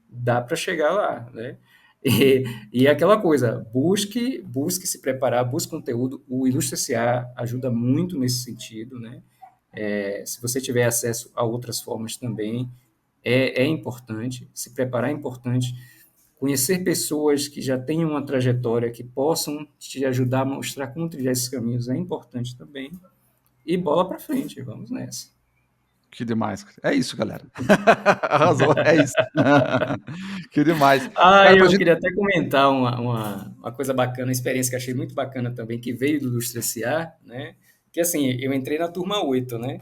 [SPEAKER 1] dá para chegar lá, né? E aquela coisa, busque se preparar, busque conteúdo. O Ilustre S.A. ajuda muito nesse sentido, né? Se você tiver acesso a outras formas também, é importante. Se preparar é importante. Conhecer pessoas que já tenham uma trajetória, que possam te ajudar a mostrar como trilhar esses caminhos é importante também. E bola para frente, vamos nessa.
[SPEAKER 2] Que demais. É isso, galera. Arrasou, é isso. Que demais.
[SPEAKER 1] Ah,
[SPEAKER 2] Cara, pra
[SPEAKER 1] eu
[SPEAKER 2] gente
[SPEAKER 1] queria até comentar uma coisa bacana, uma experiência que eu achei muito bacana também, que veio do Ilustre S.A., né? Que assim, eu entrei na turma 8, né?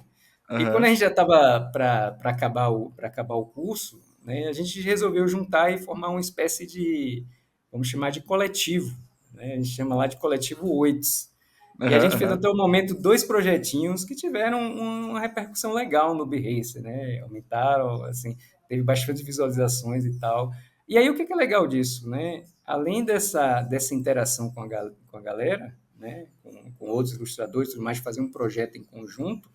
[SPEAKER 1] E quando a
[SPEAKER 2] aham,
[SPEAKER 1] gente já estava para acabar o curso, né, a gente resolveu juntar e formar uma espécie de, vamos chamar de coletivo, né? A gente chama lá de coletivo Oits. E a
[SPEAKER 2] aham,
[SPEAKER 1] gente fez
[SPEAKER 2] aham.
[SPEAKER 1] até o momento dois projetinhos que tiveram uma repercussão legal no Behance, né? Aumentaram, assim, teve bastante visualizações e tal. E aí o que é legal disso, né? Além dessa interação com a galera, né? Com outros ilustradores, tudo mais, fazer um projeto em conjunto,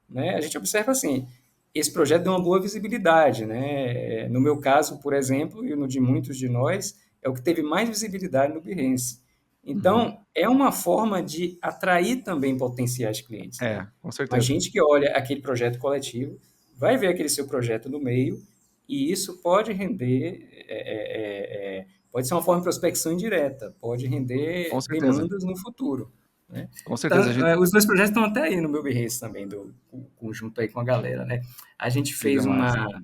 [SPEAKER 1] né? A gente observa assim, esse projeto deu uma boa visibilidade, né? No meu caso, por exemplo, e no de muitos de nós, é o que teve mais visibilidade no Behance.
[SPEAKER 2] Uhum.
[SPEAKER 1] Então, é uma forma de atrair também potenciais clientes, né?
[SPEAKER 2] Com
[SPEAKER 1] A
[SPEAKER 2] certeza.
[SPEAKER 1] gente que olha aquele projeto coletivo vai ver aquele seu projeto no meio e isso pode render, pode ser uma forma de prospecção indireta, pode
[SPEAKER 2] Com
[SPEAKER 1] render
[SPEAKER 2] certeza.
[SPEAKER 1] demandas no futuro, né?
[SPEAKER 2] Com
[SPEAKER 1] Então,
[SPEAKER 2] certeza, a gente
[SPEAKER 1] os dois projetos estão até aí no meu Behance também, conjunto aí com a galera, né? A gente
[SPEAKER 2] que
[SPEAKER 1] fez
[SPEAKER 2] demais.
[SPEAKER 1] uma,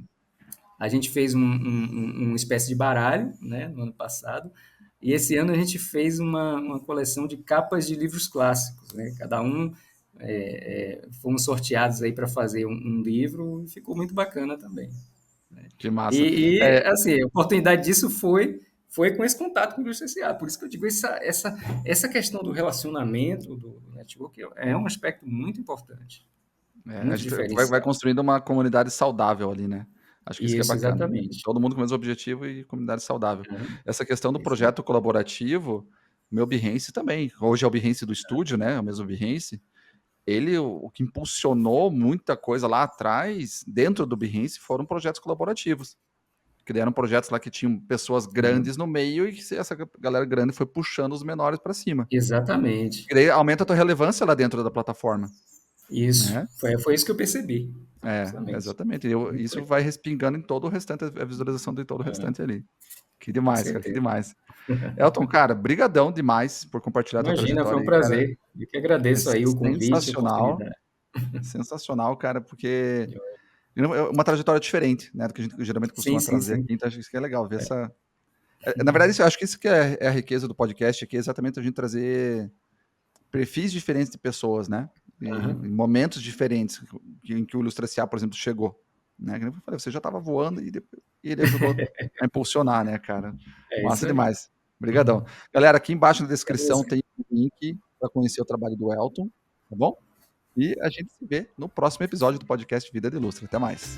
[SPEAKER 1] a gente fez uma espécie de baralho, né, no ano passado, e esse ano a gente fez uma coleção de capas de livros clássicos, né? Cada um fomos sorteados aí para fazer um livro e ficou muito bacana também.
[SPEAKER 2] Que massa.
[SPEAKER 1] E,
[SPEAKER 2] É,
[SPEAKER 1] assim, a oportunidade disso foi com esse contato com o indústria S.A. Por isso que eu digo, essa questão do relacionamento, do network, é um aspecto muito importante,
[SPEAKER 2] a
[SPEAKER 1] muito
[SPEAKER 2] gente vai
[SPEAKER 1] diferencial.
[SPEAKER 2] construindo uma comunidade saudável ali, né. Acho que isso que é
[SPEAKER 1] Isso,
[SPEAKER 2] bacana.
[SPEAKER 1] exatamente.
[SPEAKER 2] Todo mundo com o mesmo objetivo e comunidade saudável.
[SPEAKER 1] Uhum.
[SPEAKER 2] Essa questão do
[SPEAKER 1] Isso aí.
[SPEAKER 2] projeto colaborativo, meu Behance também, hoje é o Behance do estúdio, né, é o mesmo Behance. Ele o que impulsionou muita coisa lá atrás, dentro do Behance, foram projetos colaborativos. Criaram projetos lá que tinham pessoas
[SPEAKER 1] Uhum.
[SPEAKER 2] grandes no meio e que essa galera grande foi puxando os menores para cima.
[SPEAKER 1] Exatamente.
[SPEAKER 2] E daí aumenta a tua relevância lá dentro da plataforma,
[SPEAKER 1] Isso.
[SPEAKER 2] né.
[SPEAKER 1] Foi isso que eu percebi. Exatamente.
[SPEAKER 2] Exatamente.
[SPEAKER 1] Muito
[SPEAKER 2] Isso
[SPEAKER 1] legal.
[SPEAKER 2] vai respingando em todo o restante, a visualização de todo o
[SPEAKER 1] Uhum.
[SPEAKER 2] restante ali. Que
[SPEAKER 1] Com
[SPEAKER 2] demais, cara, que
[SPEAKER 1] certeza.
[SPEAKER 2] demais. Elton, cara, brigadão demais por compartilhar tua
[SPEAKER 1] Imagina, foi
[SPEAKER 2] trajetória
[SPEAKER 1] um
[SPEAKER 2] aí, cara.
[SPEAKER 1] prazer. Eu que
[SPEAKER 2] É
[SPEAKER 1] agradeço aí o convite e a
[SPEAKER 2] sensacional,
[SPEAKER 1] oportunidade.
[SPEAKER 2] sensacional, cara, porque é uma trajetória diferente, né, do que a gente geralmente
[SPEAKER 1] Sim,
[SPEAKER 2] costuma
[SPEAKER 1] sim,
[SPEAKER 2] trazer
[SPEAKER 1] sim.
[SPEAKER 2] aqui, então acho que isso que é legal ver essa na verdade, isso eu acho que isso que é a riqueza do podcast aqui, é exatamente a gente trazer perfis diferentes de pessoas, né, em
[SPEAKER 1] Uhum.
[SPEAKER 2] momentos diferentes em que o Ilustra S.A., por exemplo, chegou, né, que nem eu falei, você já estava voando e ele ajudou a impulsionar, né, cara.
[SPEAKER 1] É isso
[SPEAKER 2] Massa
[SPEAKER 1] aí.
[SPEAKER 2] demais. Obrigadão. Galera, aqui embaixo na descrição
[SPEAKER 1] Agradeço.
[SPEAKER 2] tem um link para conhecer o trabalho do Elton, tá bom? E a gente se vê no próximo episódio do podcast Vida de Ilustra. Até mais.